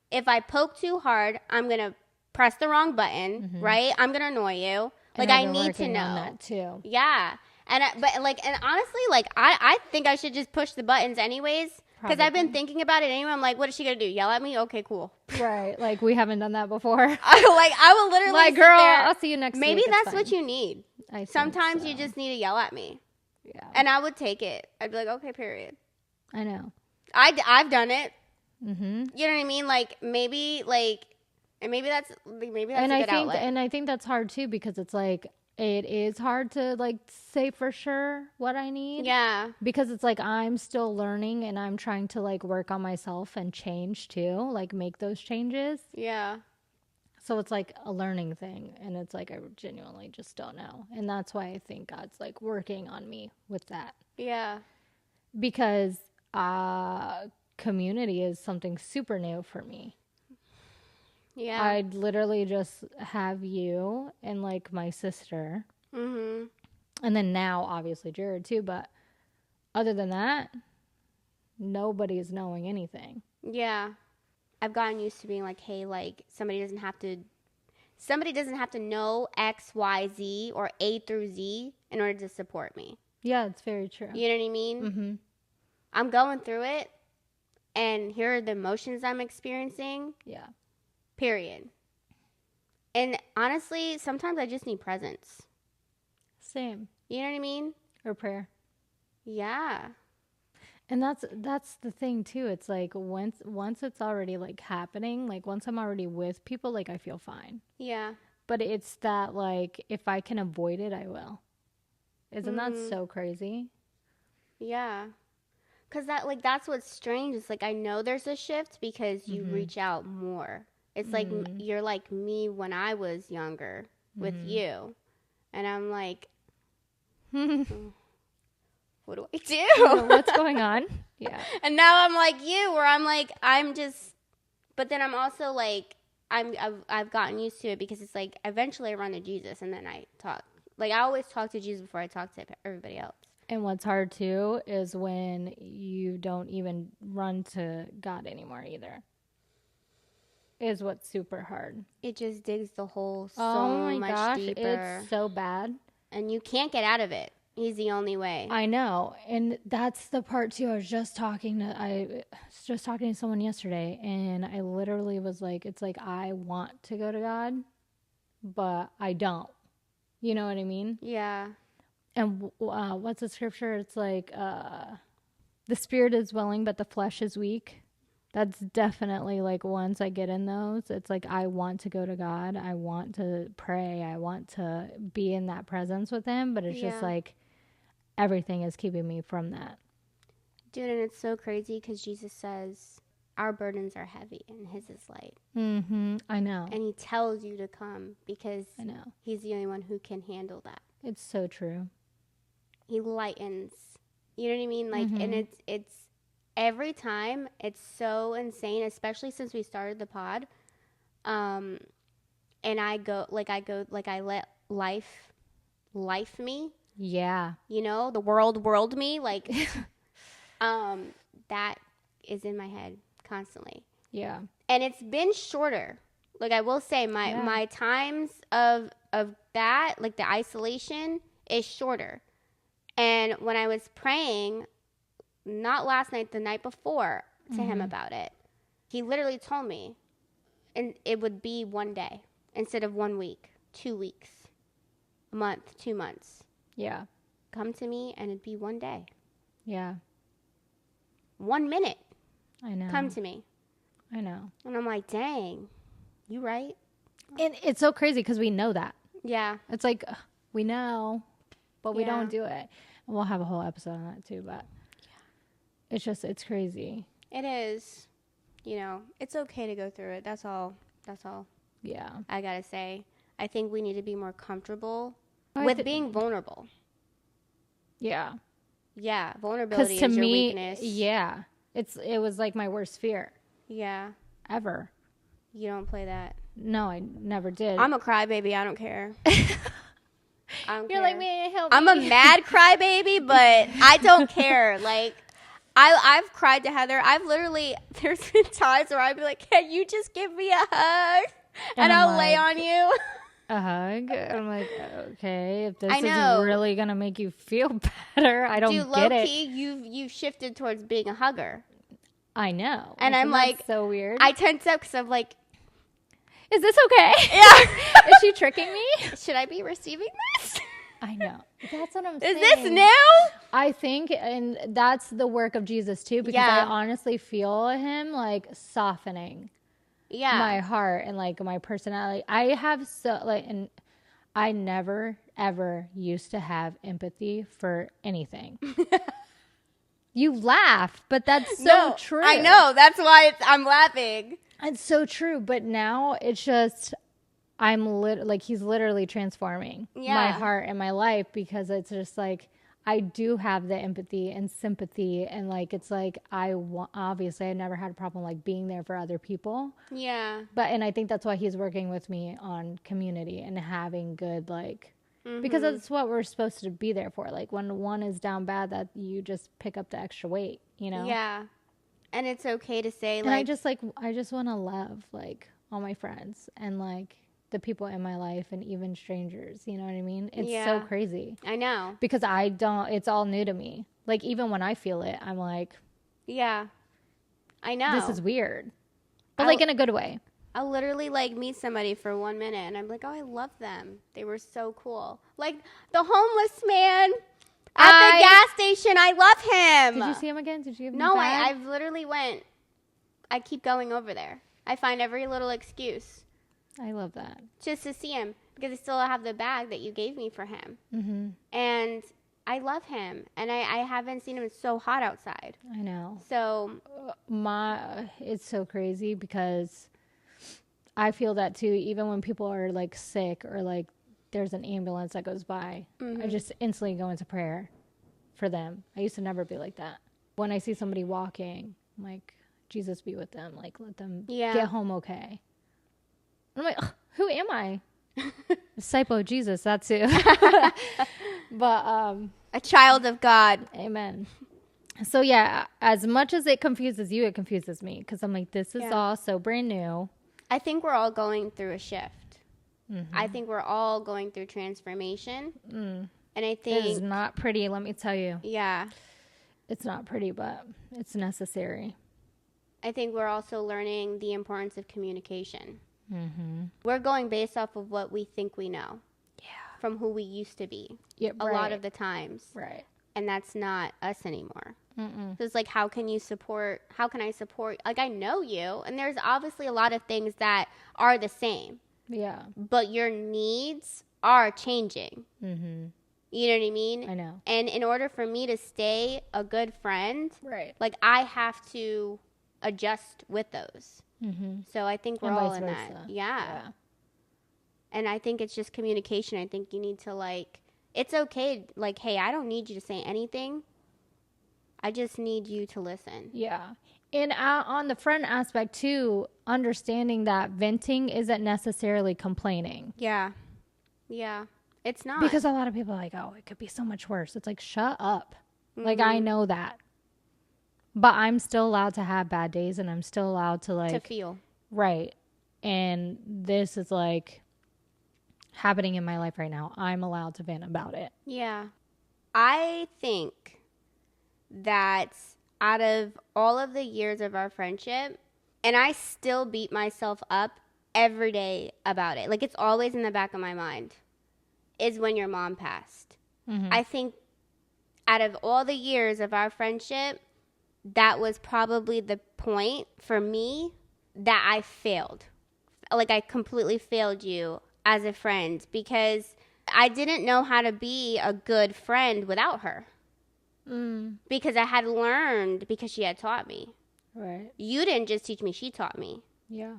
S2: if I poke too hard, I'm gonna press the wrong button, right? I'm gonna annoy you. Like, I need to know
S1: on that too.
S2: Yeah, and honestly, like, I think I should just push the buttons anyways. Because I've been thinking about it anyway. I'm like, what is she going to do? Yell at me? Okay, cool.
S1: Right. Like, we haven't done that before.
S2: I will literally
S1: like, girl, I'll see you next week.
S2: Maybe that's what you need. Sometimes
S1: so.
S2: you just need to yell at me.
S1: Yeah.
S2: And I would take it. I'd be like, okay, period.
S1: I know.
S2: I've done it.
S1: Mm-hmm.
S2: You know what I mean? Like, maybe that's a good outlet.
S1: And I think that's hard, too, because it's like, it is hard to like say for sure what I need.
S2: Yeah.
S1: Because it's like I'm still learning and I'm trying to like work on myself and change too, like make those changes.
S2: Yeah.
S1: So it's like a learning thing, and it's like I genuinely just don't know. And that's why I think God's like working on me with that.
S2: Yeah.
S1: Because community is something super new for me.
S2: Yeah.
S1: I'd literally just have you and like my sister.
S2: Mm-hmm.
S1: And then now obviously Jared too, but other than that, nobody's knowing anything.
S2: Yeah. I've gotten used to being like, hey, like somebody doesn't have to know X, Y, Z or A through Z in order to support me.
S1: Yeah, it's very true.
S2: You know what I mean?
S1: Mm-hmm.
S2: I'm going through it, and here are the emotions I'm experiencing.
S1: Yeah.
S2: Period. And honestly, sometimes I just need presence.
S1: Same.
S2: You know what I mean?
S1: Or prayer.
S2: Yeah.
S1: And that's the thing too. It's like once it's already like happening, like once I'm already with people, like I feel fine.
S2: Yeah.
S1: But it's that like if I can avoid it, I will. Isn't that so crazy?
S2: Yeah. Cause that's what's strange. It's like I know there's a shift because you reach out more. It's like you're like me when I was younger with you. And I'm like, what do I do?
S1: What's going on? Yeah.
S2: And now I'm like you, where I'm like, but then I'm also like, I've gotten used to it because it's like eventually I run to Jesus and then I talk. Like I always talk to Jesus before I talk to everybody else.
S1: And what's hard too is when you don't even run to God anymore either. Is what's super hard.
S2: It just digs the hole so much deeper.
S1: It's so bad.
S2: And you can't get out of it. He's the only way.
S1: I know. And that's the part too. I was just talking to someone yesterday, and I literally was like, it's like I want to go to God, but I don't. You know what I mean?
S2: Yeah.
S1: And what's the scripture? It's like the spirit is willing, but the flesh is weak. That's definitely like once I get in those, it's like I want to go to God. I want to pray. I want to be in that presence with him. But it's just like everything is keeping me from that.
S2: Dude, and it's so crazy because Jesus says our burdens are heavy and his is light.
S1: Mm-hmm. I know.
S2: And he tells you to come because
S1: I know.
S2: He's the only one who can handle that.
S1: It's so true.
S2: He lightens. You know what I mean? Like, and it's every time it's so insane, especially since we started the pod. And I let life me.
S1: Yeah.
S2: You know, the world me. Like, that is in my head constantly.
S1: Yeah.
S2: And it's been shorter. Like, I will say my times of that, like the isolation is shorter. And when I was praying, not last night, the night before, to him about it, he literally told me, and it would be one day instead of 1 week, 2 weeks, a month, 2 months.
S1: Yeah.
S2: Come to me and it'd be one day.
S1: Yeah.
S2: 1 minute.
S1: I know.
S2: Come to me.
S1: I know.
S2: And I'm like, dang, you right.
S1: And it's so crazy because we know that.
S2: Yeah.
S1: It's like, we know, but we don't do it. And we'll have a whole episode on that too, but it's crazy.
S2: It is. You know, it's okay to go through it. That's all.
S1: Yeah.
S2: I gotta say. I think we need to be more comfortable with being vulnerable.
S1: Yeah.
S2: Yeah. Vulnerability is your weakness.
S1: Yeah. It was like my worst fear.
S2: Yeah.
S1: Ever.
S2: You don't play that.
S1: No, I never did.
S2: I'm a crybaby. I don't care. I don't
S1: You're
S2: care.
S1: like, man, help me.
S2: I'm a mad crybaby, but I don't care. Like, I've cried to Heather. There's been times where I'd be like, can you just give me a hug? And I'll lay on you.
S1: A hug? I'm like, okay, if this
S2: I know.
S1: is really going to make you feel better, I don't
S2: Dude,
S1: get it.
S2: low-key, you've shifted towards being a hugger.
S1: I know.
S2: And I'm
S1: Isn't that
S2: like,
S1: so weird.
S2: I tense up because I'm like,
S1: is this okay?
S2: yeah.
S1: Is she tricking me?
S2: Should I be receiving this?
S1: I know. That's what I'm saying.
S2: Is this new?
S1: I think, and that's the work of Jesus too, because I honestly feel him like softening my heart and like my personality. I have and I never ever used to have empathy for anything. You laugh, but that's so true.
S2: I know. That's why I'm laughing.
S1: It's so true. But now it's just, he's literally transforming my heart and my life, because it's just like, I do have the empathy and sympathy. And like, it's like, obviously I never had a problem like being there for other people.
S2: Yeah.
S1: And I think that's why he's working with me on community and having good, like, because that's what we're supposed to be there for. Like when one is down bad, that you just pick up the extra weight, you know?
S2: Yeah. And it's okay to say,
S1: and I just want to love like all my friends and like the people in my life and even strangers, you know what I mean? It's so crazy.
S2: I know.
S1: Because it's all new to me. Like even when I feel it, I'm like,
S2: yeah, I know.
S1: This is weird. But like in a good way.
S2: I'll literally like meet somebody for 1 minute and I'm like, oh, I love them. They were so cool. Like the homeless man at the gas station. I love him.
S1: Did you see him again? Did you give him
S2: No,
S1: back?
S2: I've literally went. I keep going over there. I find every little excuse.
S1: I love that.
S2: Just to see him, because I still have the bag that you gave me for him. Mm-hmm. And I love him. And I haven't seen him. It's so hot outside.
S1: I know.
S2: So
S1: it's so crazy because I feel that too. Even when people are like sick or like there's an ambulance that goes by, I just instantly go into prayer for them. I used to never be like that. When I see somebody walking, I'm like, Jesus be with them. Like, let them get home okay. I'm like, who am I? Disciple of Jesus, that's who. But
S2: a child of God.
S1: Amen. So yeah, as much as it confuses you, it confuses me, because I'm like, this is all so brand new.
S2: I think we're all going through a shift. I think we're all going through transformation. And I think
S1: it's not pretty, let me tell you.
S2: Yeah.
S1: It's not pretty, but it's necessary.
S2: I think we're also learning the importance of communication. We're going based off of what we think we know. Yeah. From who we used to be. Yep, a lot of the times.
S1: Right.
S2: And that's not us anymore. So it's like, how can I support, like I know you, and there's obviously a lot of things that are the same. Yeah. But your needs are changing. You know what I mean?
S1: I know.
S2: And in order for me to stay a good friend,
S1: right,
S2: like I have to adjust with those. So I think we're all in that. Yeah. And I think it's just communication. I think you need to like, it's okay. Like, hey, I don't need you to say anything. I just need you to listen.
S1: Yeah. And on the friend aspect too, understanding that venting isn't necessarily complaining.
S2: Yeah. Yeah. It's not.
S1: Because a lot of people are like, oh, it could be so much worse. It's like, shut up. Like, I know that. But I'm still allowed to have bad days, and I'm still allowed to like.
S2: To feel.
S1: Right. And this is like happening in my life right now. I'm allowed to vent about it.
S2: Yeah. I think that out of all of the years of our friendship, and I still beat myself up every day about it. Like, it's always in the back of my mind, is when your mom passed. I think out of all the years of our friendship, that was probably the point for me that I failed. Like, I completely failed you as a friend because I didn't know how to be a good friend without her. Because I had learned, because she had taught me.
S1: Right.
S2: You didn't just teach me, she taught me.
S1: Yeah.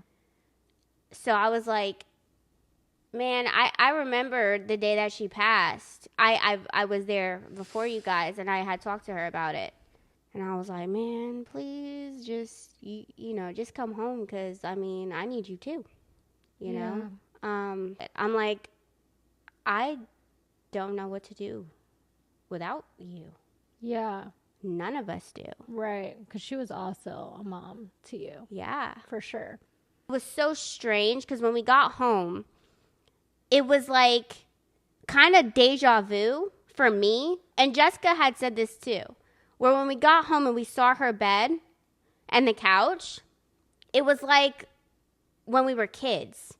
S2: So I was like, man, I remember the day that she passed. I was there before you guys, and I had talked to her about it. And I was like, man, please just, just come home because, I mean, I need you too, you know? I'm like, I don't know what to do without you.
S1: Yeah.
S2: None of us do.
S1: Right. Because she was also a mom to you.
S2: Yeah.
S1: For sure.
S2: It was so strange because when we got home, it was like kind of deja vu for me. And Jessica had said this too. Where when we got home and we saw her bed and the couch, it was like when we were kids.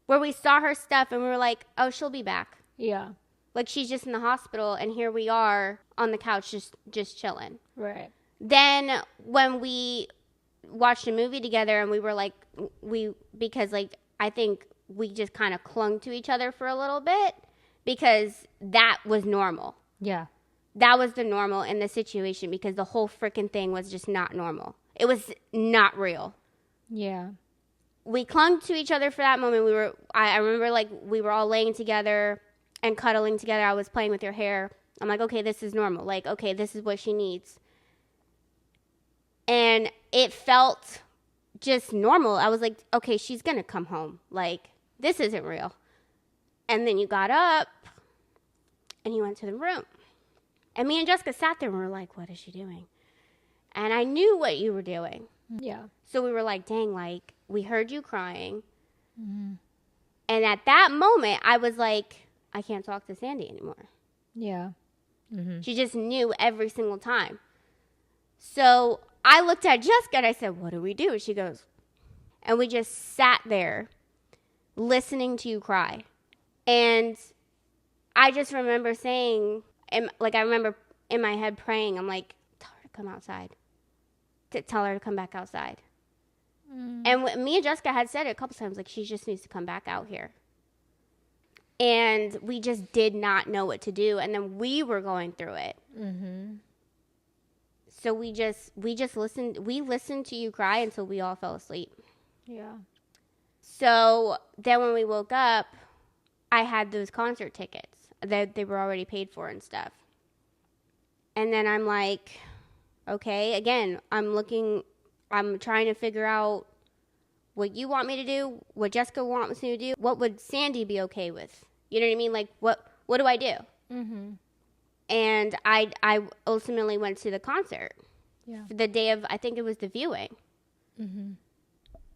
S2: Where we saw her stuff and we were like, oh, she'll be back.
S1: Yeah.
S2: Like she's just in the hospital and here we are on the couch just chilling.
S1: Right.
S2: Then when we watched a movie together and we were like, because like I think we just kind of clung to each other for a little bit because that was normal.
S1: Yeah.
S2: That was the normal in the situation because the whole freaking thing was just not normal. It was not real.
S1: Yeah.
S2: We clung to each other for that moment. I remember like we were all laying together and cuddling together. I was playing with your hair. I'm like, okay, this is normal. Like, okay, this is what she needs. And it felt just normal. I was like, okay, she's going to come home. Like, this isn't real. And then you got up and you went to the room. And me and Jessica sat there and we were like, what is she doing? And I knew what you were doing.
S1: Yeah.
S2: So we were like, dang, like, we heard you crying. And at that moment, I was like, I can't talk to Sandy anymore.
S1: Yeah.
S2: She just knew every single time. So I looked at Jessica and I said, what do we do? And she goes, and we just sat there listening to you cry. And I just remember saying, I remember in my head praying, I'm like, tell her to come outside. Tell her to come back outside. And me and Jessica had said it a couple times, like, she just needs to come back out here. And we just did not know what to do. And then we were going through it. So we just listened. We listened to you cry until we all fell asleep.
S1: Yeah.
S2: So then when we woke up, I had those concert tickets that they were already paid for and stuff. And then I'm like, okay, again, I'm trying to figure out what you want me to do, what Jessica wants me to do, what would Sandy be okay with? You know what I mean? Like, what do I do? And I ultimately went to the concert.
S1: Yeah.
S2: The day of, I think it was the viewing.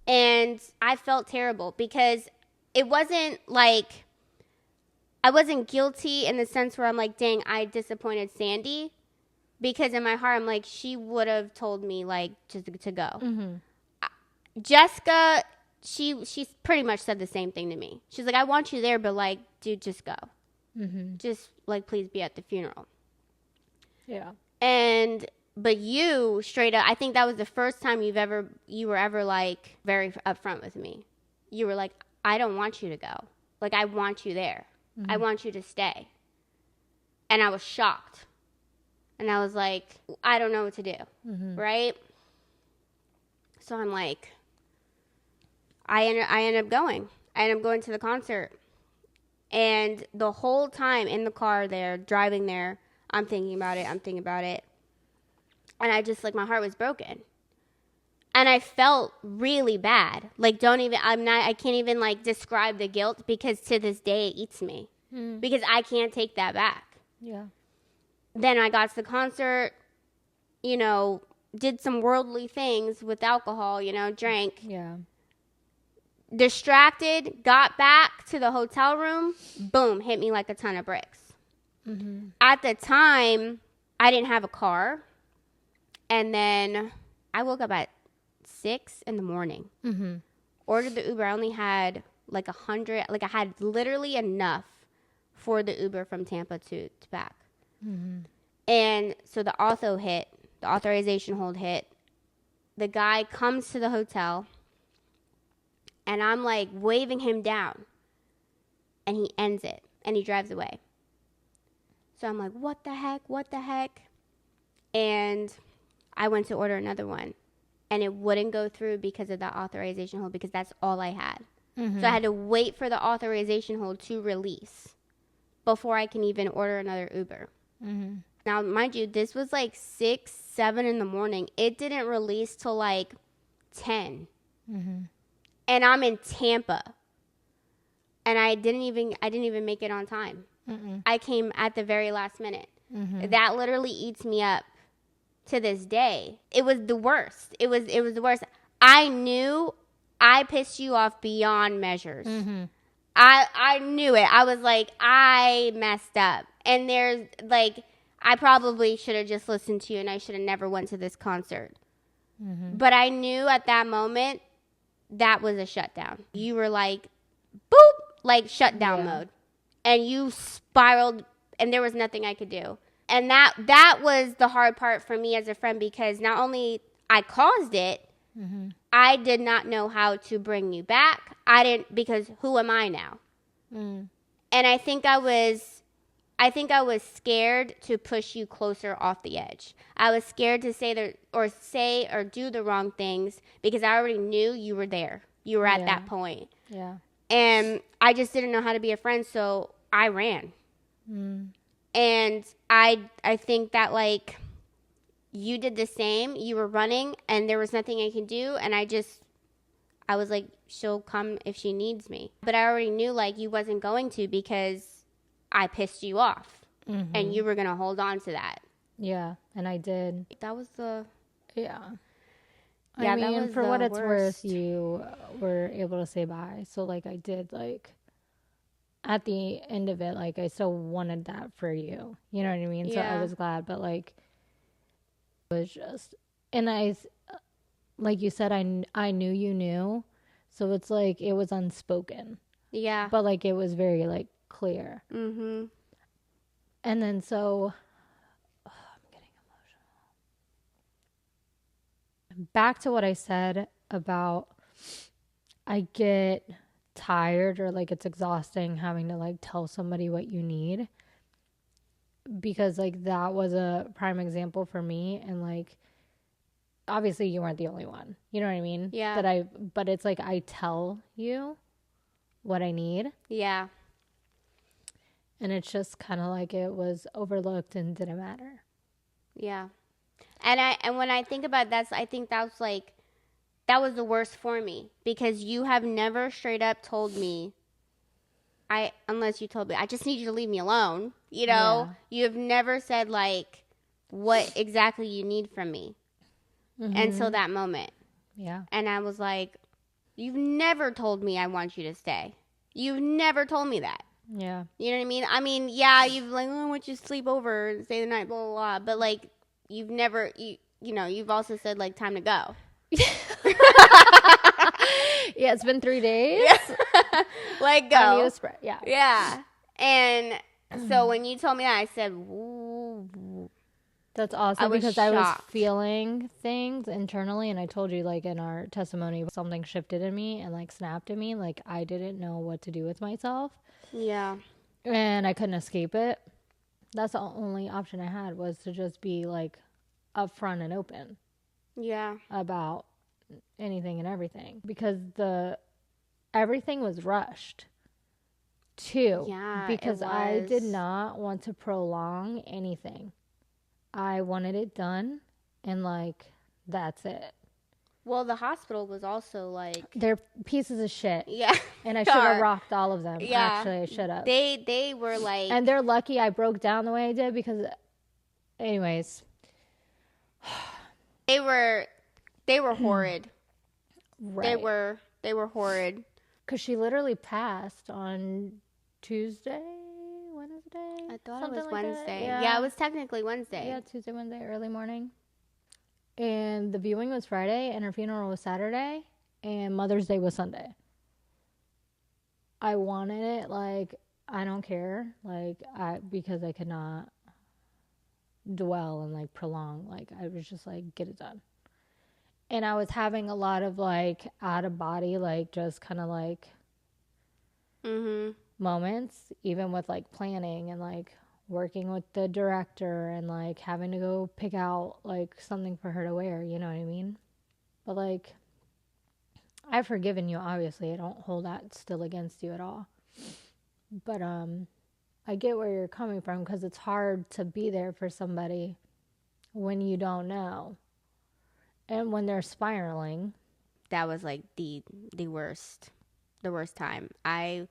S2: And I felt terrible because it wasn't like, I wasn't guilty in the sense where I'm like, dang, I disappointed Sandy. Because in my heart, I'm like, she would have told me, like, to go. Jessica, she pretty much said the same thing to me. She's like, I want you there, but, like, dude, just go. Just, like, please be at the funeral.
S1: Yeah.
S2: But you, straight up, I think that was the first time you were ever, like, very upfront with me. You were like, I don't want you to go. Like, I want you there. I want you to stay. And I was shocked. And I was like, I don't know what to do, right? So I'm like, I end up going. I end up going to the concert. And the whole time in the car there, driving there, I'm thinking about it. And I just, like, my heart was broken. And I felt really bad. Like, I can't even, like, describe the guilt because to this day it eats me. Because I can't take that back.
S1: Yeah.
S2: Then I got to the concert, did some worldly things with alcohol, drank.
S1: Yeah.
S2: Distracted, got back to the hotel room, boom, hit me like a ton of bricks. At the time, I didn't have a car. And then I woke up at 6 in the morning. Ordered the Uber. I only had like 100, like I had literally enough for the Uber from Tampa to back. And so the authorization hold hit. The guy comes to the hotel and I'm like waving him down and he ends it and he drives away. So I'm like, what the heck? And I went to order another one and it wouldn't go through because of the authorization hold because that's all I had. So I had to wait for the authorization hold to release before I can even order another Uber. Now, mind you, this was like 6, 7 in the morning. It didn't release till like 10.
S1: Mm-hmm.
S2: And I'm in Tampa. And I didn't even make it on time.
S1: Mm-mm.
S2: I came at the very last minute.
S1: Mm-hmm.
S2: That literally eats me up to this day. It was the worst. It was the worst. I knew I pissed you off beyond measures.
S1: Mm-hmm.
S2: I knew it. I was like, I messed up. And there's like, I probably should have just listened to you, and I should have never went to this concert.
S1: Mm-hmm.
S2: But I knew at that moment that was a shutdown. You were like, boop, like shutdown mode. And you spiraled, and there was nothing I could do. And that was the hard part for me as a friend, because not only I caused it,
S1: Mm-hmm.
S2: I did not know how to bring you back. Because who am I now?
S1: Mm.
S2: And I think I was scared to push you closer off the edge. I was scared to say or do the wrong things, because I already knew you were there. You were at that point.
S1: Yeah.
S2: And I just didn't know how to be a friend, so I ran.
S1: Mm.
S2: And I think that, like, you did the same. You were running, and there was nothing I could do, and I was like, she'll come if she needs me. But I already knew, like, you wasn't going to, because I pissed you off.
S1: Mm-hmm.
S2: And you were going to hold on to that.
S1: Yeah, and I did.
S2: That was the...
S1: Yeah.
S2: Yeah,
S1: I mean,
S2: that was
S1: for
S2: the
S1: what it's
S2: worst.
S1: worth, you were able to say bye. So, like, I did, like, at the end of it, like, I still wanted that for you. You know what I mean? So I was glad, but, like, it was just, and like you said, I knew you knew. So it's like, it was unspoken.
S2: Yeah.
S1: But, like, it was very, like, clear.
S2: Mm-hmm.
S1: And then so, I'm getting emotional. Back to what I said about I get tired, or like it's exhausting having to like tell somebody what you need, because like that was a prime example for me. And like, obviously you weren't the only one, you know what I mean?
S2: Yeah.
S1: But it's like, I tell you what I need.
S2: Yeah.
S1: And it's just kind of like it was overlooked and didn't matter.
S2: Yeah. And when I think about that, I think that was the worst for me, because you have never straight up told me, unless you told me, I just need you to leave me alone. You know, you have never said like what exactly you need from me until that moment.
S1: Yeah.
S2: And I was like, you've never told me I want you to stay. You've never told me that.
S1: Yeah.
S2: You know what I mean? I mean, yeah, you've like, oh, I want you to sleep over and stay the night, blah, blah, blah. But like, you've never, you've also said like, time to go.
S1: Yeah, it's been 3 days.
S2: Like, go.
S1: I need a spray. Yeah.
S2: Yeah. And so when you told me that, I said, ooh.
S1: That's awesome,
S2: I was
S1: because I was
S2: shocked.
S1: feeling things internally, and I told you, like, in our testimony, something shifted in me and like snapped in me. Like, I didn't know what to do with myself.
S2: Yeah.
S1: And I couldn't escape it. That's the only option I had, was to just be like upfront and open.
S2: Yeah.
S1: About anything and everything, because everything was rushed too.
S2: Yeah,
S1: because
S2: it
S1: I did
S2: was.
S1: not want to prolong anything. I wanted it done, and like, that's it.
S2: Well, the hospital was also like,
S1: They're pieces of shit.
S2: yeah.
S1: And I should have rocked all of them.
S2: Yeah.
S1: Actually, I should have.
S2: They were like,
S1: And they're lucky I broke down the way I did, because anyways,
S2: they were horrid.
S1: right.
S2: They were horrid.
S1: Because she literally passed on Tuesday, Wednesday.
S2: I thought
S1: something
S2: it was
S1: like that.
S2: Wednesday.
S1: Yeah.
S2: Yeah, it was technically Wednesday.
S1: Yeah, Tuesday, Wednesday, early morning. And the viewing was Friday, and her funeral was Saturday, and Mother's Day was Sunday. I wanted it, like, I don't care, like, because I could not dwell and like prolong. Like, I was just like, get it done. And I was having a lot of like out of body, like just kind of like moments, even with like planning and like working with the director and like having to go pick out like something for her to wear, you know what I mean? But like, I've forgiven you, obviously. I don't hold that still against you at all. But I get where you're coming from, because it's hard to be there for somebody when you don't know. And when they're spiraling.
S2: That was like the worst time. I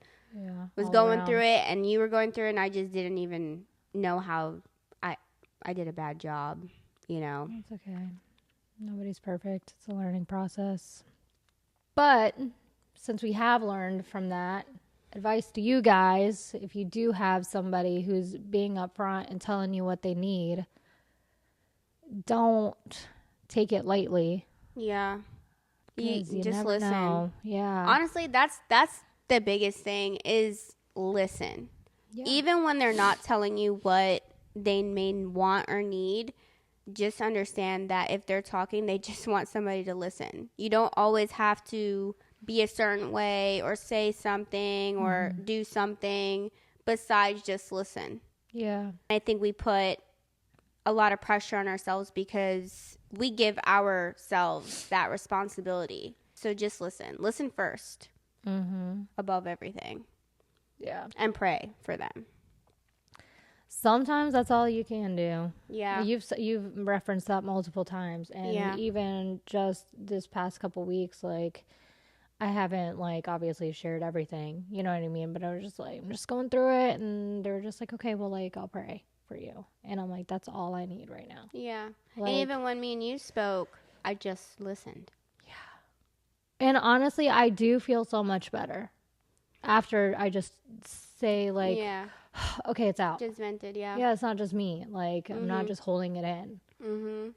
S2: was
S1: all
S2: going
S1: around.
S2: through it, and you were going through it, and I just didn't even know how I did a bad job, you know.
S1: It's okay. Nobody's perfect. It's a learning process. But since we have learned from that, advice to you guys, if you do have somebody who's being upfront and telling you what they need, don't take it lightly.
S2: Yeah. You just
S1: never
S2: listen.
S1: know. Yeah.
S2: Honestly, that's the biggest thing is listen.
S1: Yeah.
S2: Even when they're not telling you what they may want or need, just understand that if they're talking, they just want somebody to listen. You don't always have to be a certain way or say something or do something besides just listen.
S1: Yeah.
S2: I think we put a lot of pressure on ourselves because we give ourselves that responsibility. So just listen. Listen first. Above everything.
S1: Yeah.
S2: And pray for them.
S1: Sometimes that's all you can do.
S2: Yeah.
S1: You've referenced that multiple times, and even just this past couple weeks, like I haven't like obviously shared everything, you know what I mean? But I was just like, I'm just going through it, and they were just like, okay, well, like I'll pray for you, and I'm like, that's all I need right now.
S2: Yeah.
S1: Like,
S2: and even when me and you spoke, I just listened.
S1: And honestly, I do feel so much better after I just say like, okay, it's out.
S2: Just vented, yeah.
S1: Yeah, it's not just me. Like I'm not just holding it in.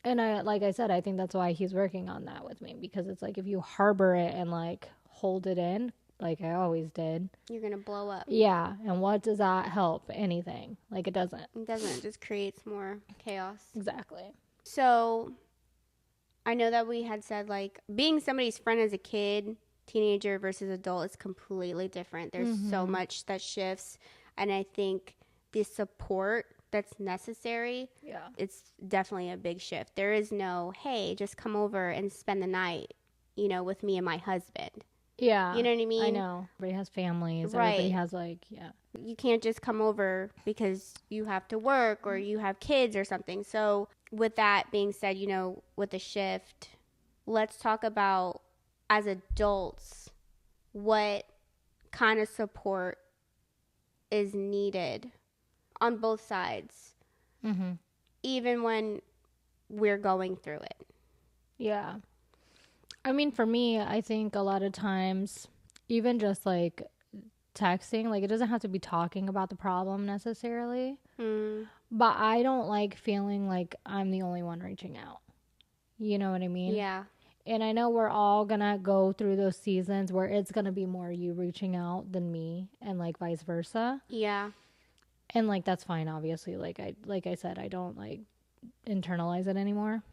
S1: And like I said, I think that's why he's working on that with me, because it's like if you harbor it and like hold it in, like I always did,
S2: you're gonna blow up.
S1: Yeah, and what does that help? Anything? Like it doesn't.
S2: It doesn't. It just creates more chaos.
S1: Exactly.
S2: So I know that we had said like being somebody's friend as a kid, teenager versus adult is completely different. There's so much that shifts, and I think the support that's necessary, it's definitely a big shift. There is no, hey, just come over and spend the night, you know, with me and my husband.
S1: Yeah.
S2: You know what I mean?
S1: I know. Everybody has families.
S2: Right.
S1: Everybody has like,
S2: You can't just come over because you have to work or you have kids or something. So with that being said, you know, with the shift, let's talk about as adults, what kind of support is needed on both sides, even when we're going through it.
S1: Yeah. I mean, for me, I think a lot of times, even just like texting, like it doesn't have to be talking about the problem necessarily, but I don't like feeling like I'm the only one reaching out. You know what I mean?
S2: Yeah.
S1: And I know we're all gonna go through those seasons where it's gonna be more you reaching out than me, and like vice versa.
S2: Yeah.
S1: And like that's fine, obviously. Like I said, I don't like internalize it anymore.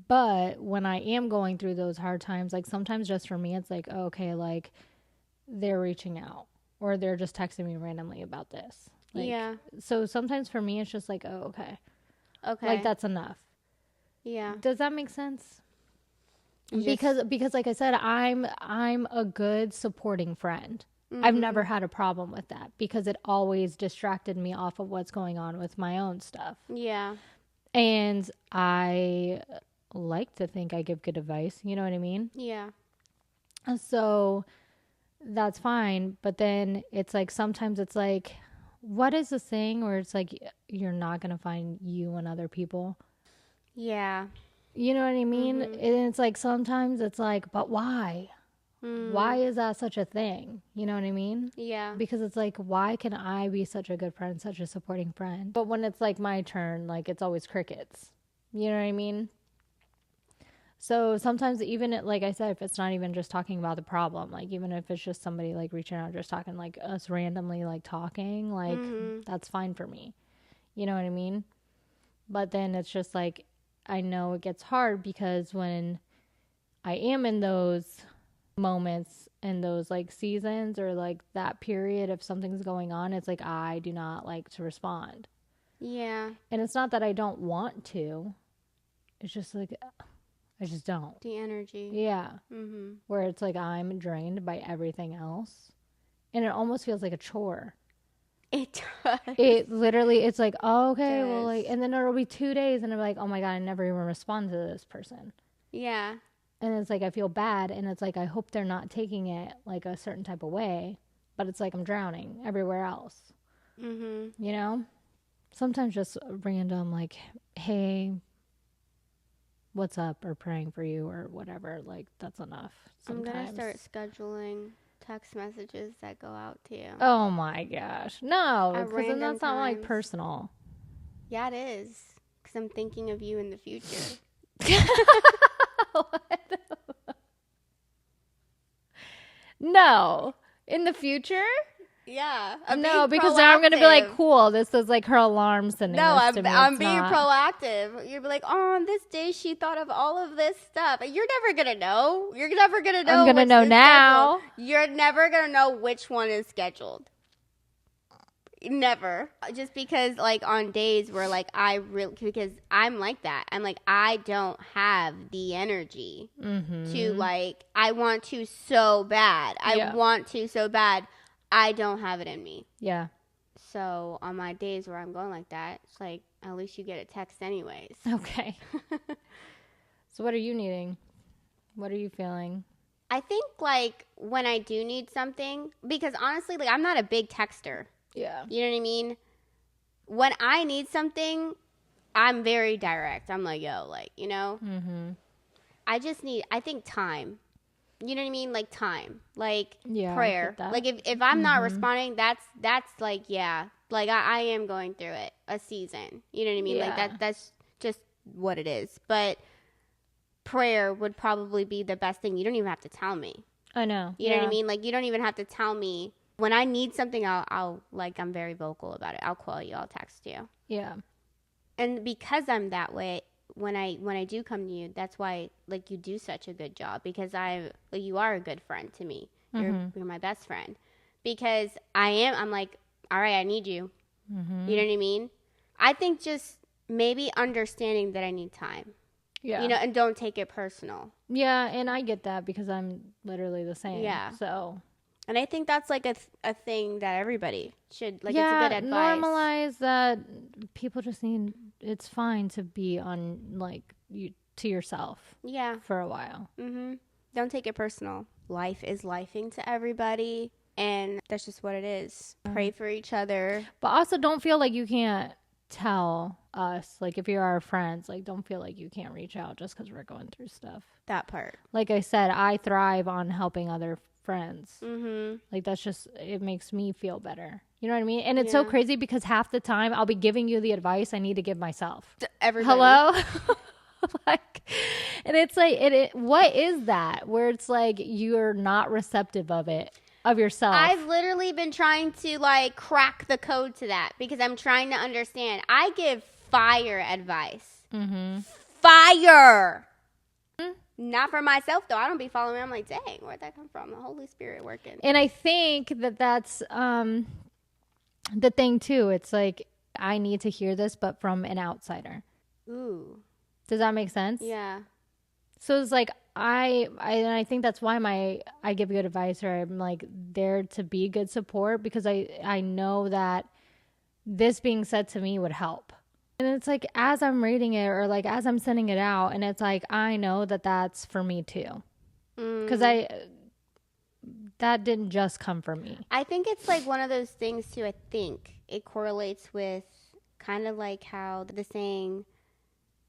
S1: But when I am going through those hard times, like sometimes just for me, it's like, oh, okay, like they're reaching out or they're just texting me randomly about this. Like,
S2: yeah.
S1: So sometimes for me, it's just like, oh, okay.
S2: Okay.
S1: Like that's enough.
S2: Yeah.
S1: Does that make sense? Because like I said, I'm a good supporting friend. I've never had a problem with that because it always distracted me off of what's going on with my own stuff.
S2: Yeah.
S1: And I like to think I give good advice, you know what I mean?
S2: Yeah.
S1: So that's fine, but then it's like sometimes it's like, what is this thing where it's like you're not going to find you and other people?
S2: Yeah.
S1: You know what I mean? And it's like sometimes it's like, but why? Why is that such a thing? You know what I mean?
S2: Yeah.
S1: Because it's like, why can I be such a good friend, such a supporting friend? But when it's like my turn, like it's always crickets. You know what I mean? So sometimes even like I said, if it's not even just talking about the problem, like even if it's just somebody like reaching out, just talking like us randomly, like talking, like that's fine for me. You know what I mean? But then it's just like, I know it gets hard because when I am in those moments and those like seasons or like that period, if something's going on, it's like I do not like to respond.
S2: Yeah.
S1: And it's not that I don't want to. It's just like I just don't.
S2: The energy.
S1: Yeah. Where it's like I'm drained by everything else. And it almost feels like a chore.
S2: It does.
S1: It literally, it's like, oh, okay,
S2: It
S1: well,
S2: does.
S1: like, and then it'll be 2 days, and I'm like, oh my God, I never even respond to this person.
S2: Yeah.
S1: And it's like, I feel bad, and it's like, I hope they're not taking it like a certain type of way, but it's like I'm drowning everywhere else. You know? Sometimes just random, like, hey, what's up, or praying for you, or whatever, like, that's enough sometimes.
S2: I'm going to start scheduling text messages that go out to you.
S1: Oh my gosh. No,
S2: At
S1: because then
S2: random
S1: that's not like
S2: times.
S1: personal.
S2: Yeah, it is. Because I'm thinking of you in the future.
S1: No. In the future?
S2: Yeah.
S1: No, because now I'm going to be like, cool, this is like her alarm sending
S2: No,
S1: this to me.
S2: I'm
S1: It's
S2: being
S1: not.
S2: proactive. You'd be like, oh, on this day she thought of all of this stuff. You're never going to know. You're never going to know.
S1: I'm going to know now.
S2: Scheduled. You're never going to know which one is scheduled. Never. Just because, like, on days where, like, because I'm like that. I'm like, I don't have the energy to, like, I want to so bad. I want to so bad. I don't have it in me.
S1: Yeah.
S2: So on my days where I'm going like that, it's like, at least you get a text anyways.
S1: Okay. So what are you needing? What are you feeling?
S2: I think, like, when I do need something, because honestly, like, I'm not a big texter.
S1: Yeah.
S2: You know what I mean? When I need something, I'm very direct. I'm like, yo, like, you know? I just need, I think, time. You know what I mean? Like, time. Like, prayer. Like, if I'm not responding, that's like, yeah. Like, I am going through it. A season. You know what I mean?
S1: Yeah.
S2: Like, that's just what it is. But prayer would probably be the best thing. You don't even have to tell me.
S1: I know.
S2: You know what I mean? Like, you don't even have to tell me. When I need something, I'll like, I'm very vocal about it. I'll call you. I'll text you.
S1: Yeah.
S2: And because I'm that way, when I do come to you, that's why, like, you do such a good job, because you are a good friend to me. You're my best friend, because I'm like, all right, I need you. You know what I mean? I think just maybe understanding that I need time.
S1: Yeah.
S2: You know, and don't take it personal.
S1: Yeah, and I get that because I'm literally the same.
S2: Yeah.
S1: So.
S2: And I think that's like a thing that everybody should, like, it's a good advice.
S1: Normalize that people just need, it's fine to be on, like, you to yourself.
S2: Yeah.
S1: For a while.
S2: Don't take it personal. Life is lifing to everybody, and that's just what it is. Pray for each other.
S1: But also don't feel like you can't tell us, like, if you're our friends, like, don't feel like you can't reach out just because we're going through stuff.
S2: That part.
S1: Like I said, I thrive on helping other friends. Like, that's just, it makes me feel better. You know what I mean? And it's so crazy because half the time I'll be giving you the advice I need to give myself.
S2: Everybody.
S1: Hello? Like, and it's like, what is that? Where it's like you're not receptive of it, of yourself.
S2: I've literally been trying to, like, crack the code to that, because I'm trying to understand. I give fire advice. Fire. Not for myself, though. I don't be following. I'm like, dang, where'd that come from? The Holy Spirit working.
S1: And I think that's the thing too. It's like, I need to hear this, but from an outsider.
S2: Ooh.
S1: Does that make sense?
S2: Yeah.
S1: So it's like, I think that's why I give good advice, or I'm like there to be good support, because I know that this being said to me would help. And it's like, as I'm reading it, or like as I'm sending it out, and it's like, I know that that's for me too. Because that didn't just come from me.
S2: I think it's like one of those things too. I think it correlates with kind of like how the saying,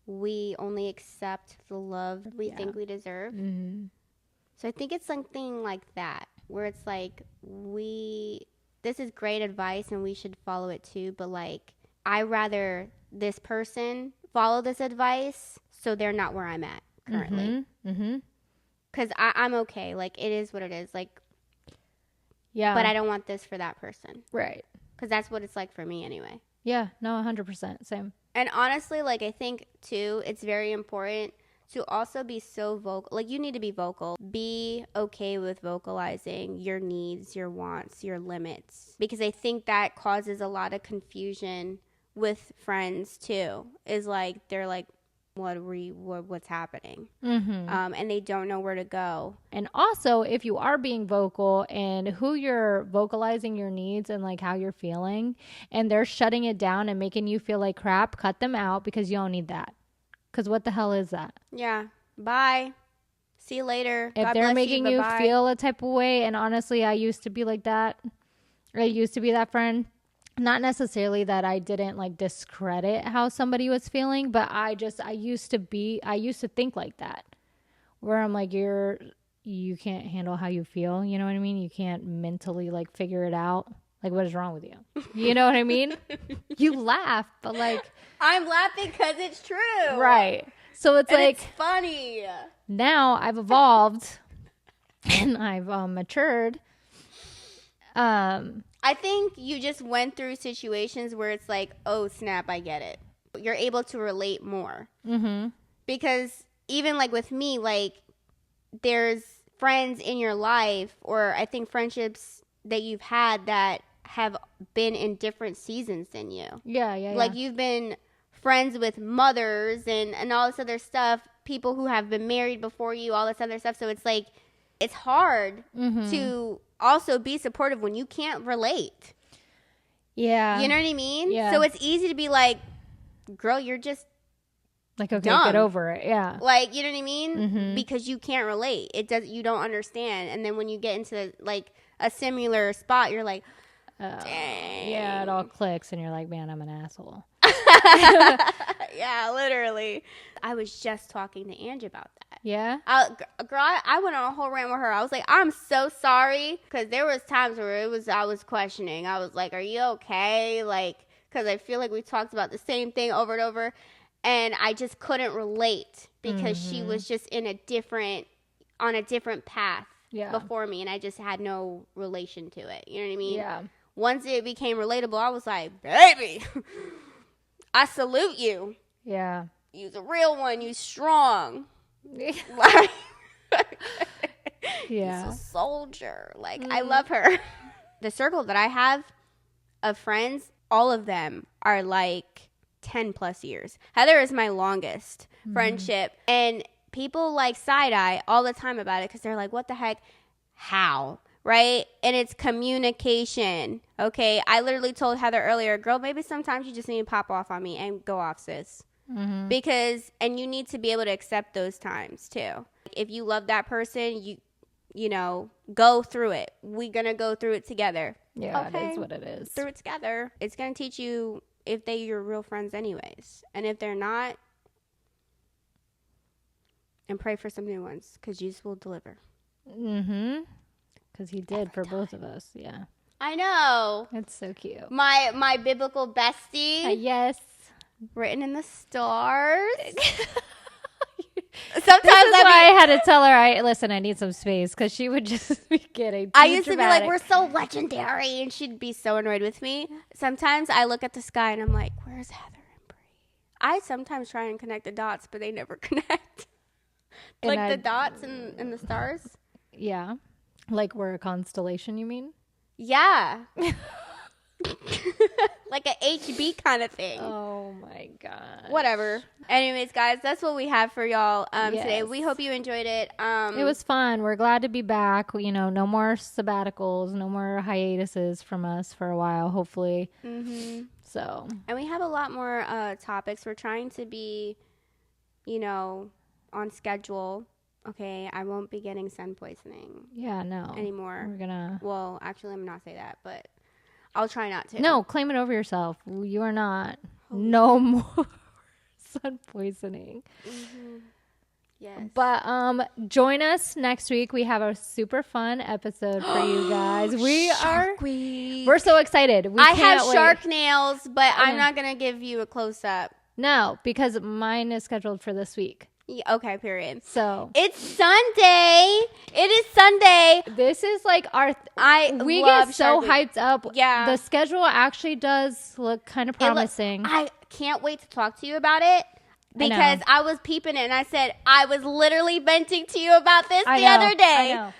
S2: we only accept the love we think we deserve. So I think it's something like that, where it's like, this is great advice and we should follow it too, but, like, I rather this person follow this advice so they're not where I'm at currently. Because I'm okay. Like, it is what it is. Like,
S1: yeah.
S2: But I don't want this for that person.
S1: Right.
S2: Because that's what it's like for me anyway.
S1: Yeah. No, 100%. Same.
S2: And honestly, like, I think, too, it's very important to also be so vocal. Like, you need to be vocal. Be okay with vocalizing your needs, your wants, your limits. Because I think that causes a lot of confusion with friends, too. Is, like, they're like, what's happening.
S1: Mm-hmm.
S2: And they don't know where to go.
S1: And also, if you are being vocal and who you're vocalizing your needs and like how you're feeling, and they're shutting it down and making you feel like crap, cut them out, because you don't need that. Because what the hell is that?
S2: Yeah. Bye. See you later.
S1: If
S2: God
S1: they're
S2: bless
S1: making you
S2: bye-bye.
S1: feel a type of way, and honestly, I used to be like that. I used to be that friend. Not necessarily that I didn't like discredit how somebody was feeling, but I used to think like that, where I'm like, you can't handle how you feel. You know what I mean? You can't mentally like figure it out. Like, what is wrong with you? You know what I mean? You laugh, but like,
S2: I'm laughing because it's true.
S1: right. So it's
S2: and
S1: like,
S2: it's funny.
S1: Now I've evolved and I've matured.
S2: I think you just went through situations where it's like, oh, snap, I get it. You're able to relate more.
S1: Mm-hmm.
S2: Because even like with me, like there's friends in your life, or I think friendships that you've had that have been in different seasons than you.
S1: Yeah.
S2: Like you've been friends with mothers and all this other stuff, people who have been married before you, all this other stuff. So it's like, it's hard to also be supportive when you can't relate.
S1: Yeah.
S2: You know what I mean?
S1: Yeah.
S2: So it's easy to be like, girl, you're just
S1: like, okay,
S2: dumb.
S1: get over it. Yeah.
S2: Like, you know what I mean?
S1: Mm-hmm.
S2: Because you can't relate. You don't understand. And then when you get into like a similar spot, you're like, dang.
S1: Yeah, it all clicks and you're like, man, I'm an asshole.
S2: Yeah, literally. I was just talking to Angie about that.
S1: Yeah?
S2: Girl, I went on a whole rant with her. I was like, I'm so sorry. Because there was times where I was questioning. I was like, are you okay? Like, because I feel like we talked about the same thing over and over. And I just couldn't relate because she was just on a different path before me. And I just had no relation to it. You know what I mean?
S1: Yeah.
S2: Once it became relatable, I was like, baby, I salute you.
S1: Yeah.
S2: You's a real one. You strong.
S1: Yeah.
S2: You's a soldier. Like, I love her. The circle that I have of friends, all of them are like 10 plus years. Heather is my longest friendship. And people like side-eye all the time about it because they're like, what the heck? How? Right? And it's communication. Okay? I literally told Heather earlier, girl, maybe sometimes you just need to pop off on me and go off, sis. Mm-hmm. Because, and you need to be able to accept those times too. If you love that person, you know, go through it. We're going to go through it together.
S1: Yeah, okay. It is what it is.
S2: Through it together. It's going to teach you if they're your real friends anyways. And if they're not, and pray for some new ones because Jesus will deliver.
S1: Mm-hmm. Because he did for both of us. Yeah.
S2: I know.
S1: It's so cute.
S2: My biblical bestie.
S1: Yes.
S2: Written in the stars.
S1: Sometimes that's why I had to tell her, listen, I need some space, because she would just be getting too
S2: I used
S1: dramatic.
S2: to be like, we're so legendary, and she'd be so annoyed with me. Sometimes I look at the sky and I'm like, where's Heather and Bree? I sometimes try and connect the dots, but they never connect. Like the dots and the stars.
S1: Yeah. Like we're a constellation, you mean?
S2: Yeah. Like a HB kind of thing.
S1: Oh my god.
S2: Whatever. Anyways, guys, that's what we have for y'all today. We hope you enjoyed it.
S1: It was fun. We're glad to be back. You know, no more sabbaticals, no more hiatuses from us for a while, hopefully. Mm-hmm. So. And
S2: we have a lot more topics. We're trying to be, you know, on schedule. Okay, I won't be getting sun poisoning.
S1: Yeah, no.
S2: Anymore.
S1: We're gonna.
S2: Well, actually, I'm not say that, but I'll try not to.
S1: No, claim it over yourself. You are not. No more sun poisoning. Mm-hmm.
S2: Yes.
S1: But join us next week. We have a super fun episode for you guys. We're so excited.
S2: I have shark nails, but I'm not gonna give you a close up.
S1: No, because mine is scheduled for this week.
S2: Yeah, okay, period.
S1: So
S2: it's Sunday. It is Sunday.
S1: This is like we
S2: love
S1: get so hyped up.
S2: Yeah,
S1: the schedule actually does look kind of promising.
S2: I can't wait to talk to you about it because I was peeping it and I said I was literally venting to you about this the other day.
S1: I know.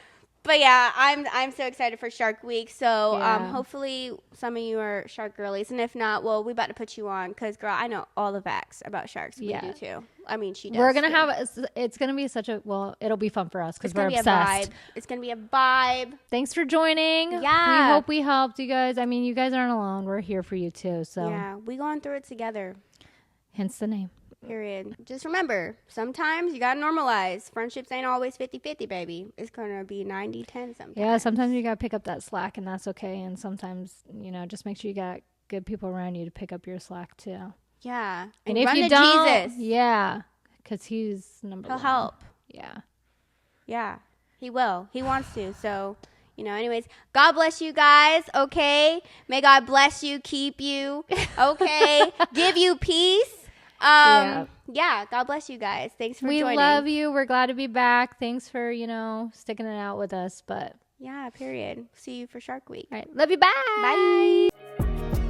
S2: But yeah, I'm so excited for Shark Week. So
S1: Yeah.
S2: hopefully some of you are shark girlies, and if not, well, we about to put you on because girl, I know all the facts about sharks. We do too. I mean, she does.
S1: We're gonna
S2: too.
S1: have it's gonna be such a it'll be fun for us because we're
S2: It's
S1: obsessed.
S2: gonna be a vibe. It's gonna be a vibe.
S1: Thanks for joining.
S2: Yeah.
S1: We hope we helped you guys. I mean, you guys aren't alone. We're here for you too. So
S2: Yeah, we going through it together.
S1: hence the name.
S2: Period. Just remember, sometimes you gotta normalize. Friendships ain't always 50-50, baby. It's gonna be 90-10 sometimes.
S1: Yeah, sometimes you gotta pick up that slack, and that's okay. And sometimes, just make sure you got good people around you to pick up your slack too.
S2: Yeah,
S1: And if
S2: run
S1: you
S2: to
S1: don't,
S2: Jesus.
S1: yeah, because he's number
S2: He'll
S1: one.
S2: help.
S1: Yeah.
S2: Yeah, he will. He wants to. So, anyways, God bless you guys. Okay, may God bless you, keep you. Okay, give you peace. Yeah, God bless you guys. Thanks for joining.
S1: We love you. We're glad to be back. Thanks for, sticking it out with us. But
S2: yeah, period. See you for Shark Week.
S1: all right. Love you. Bye.
S2: Bye.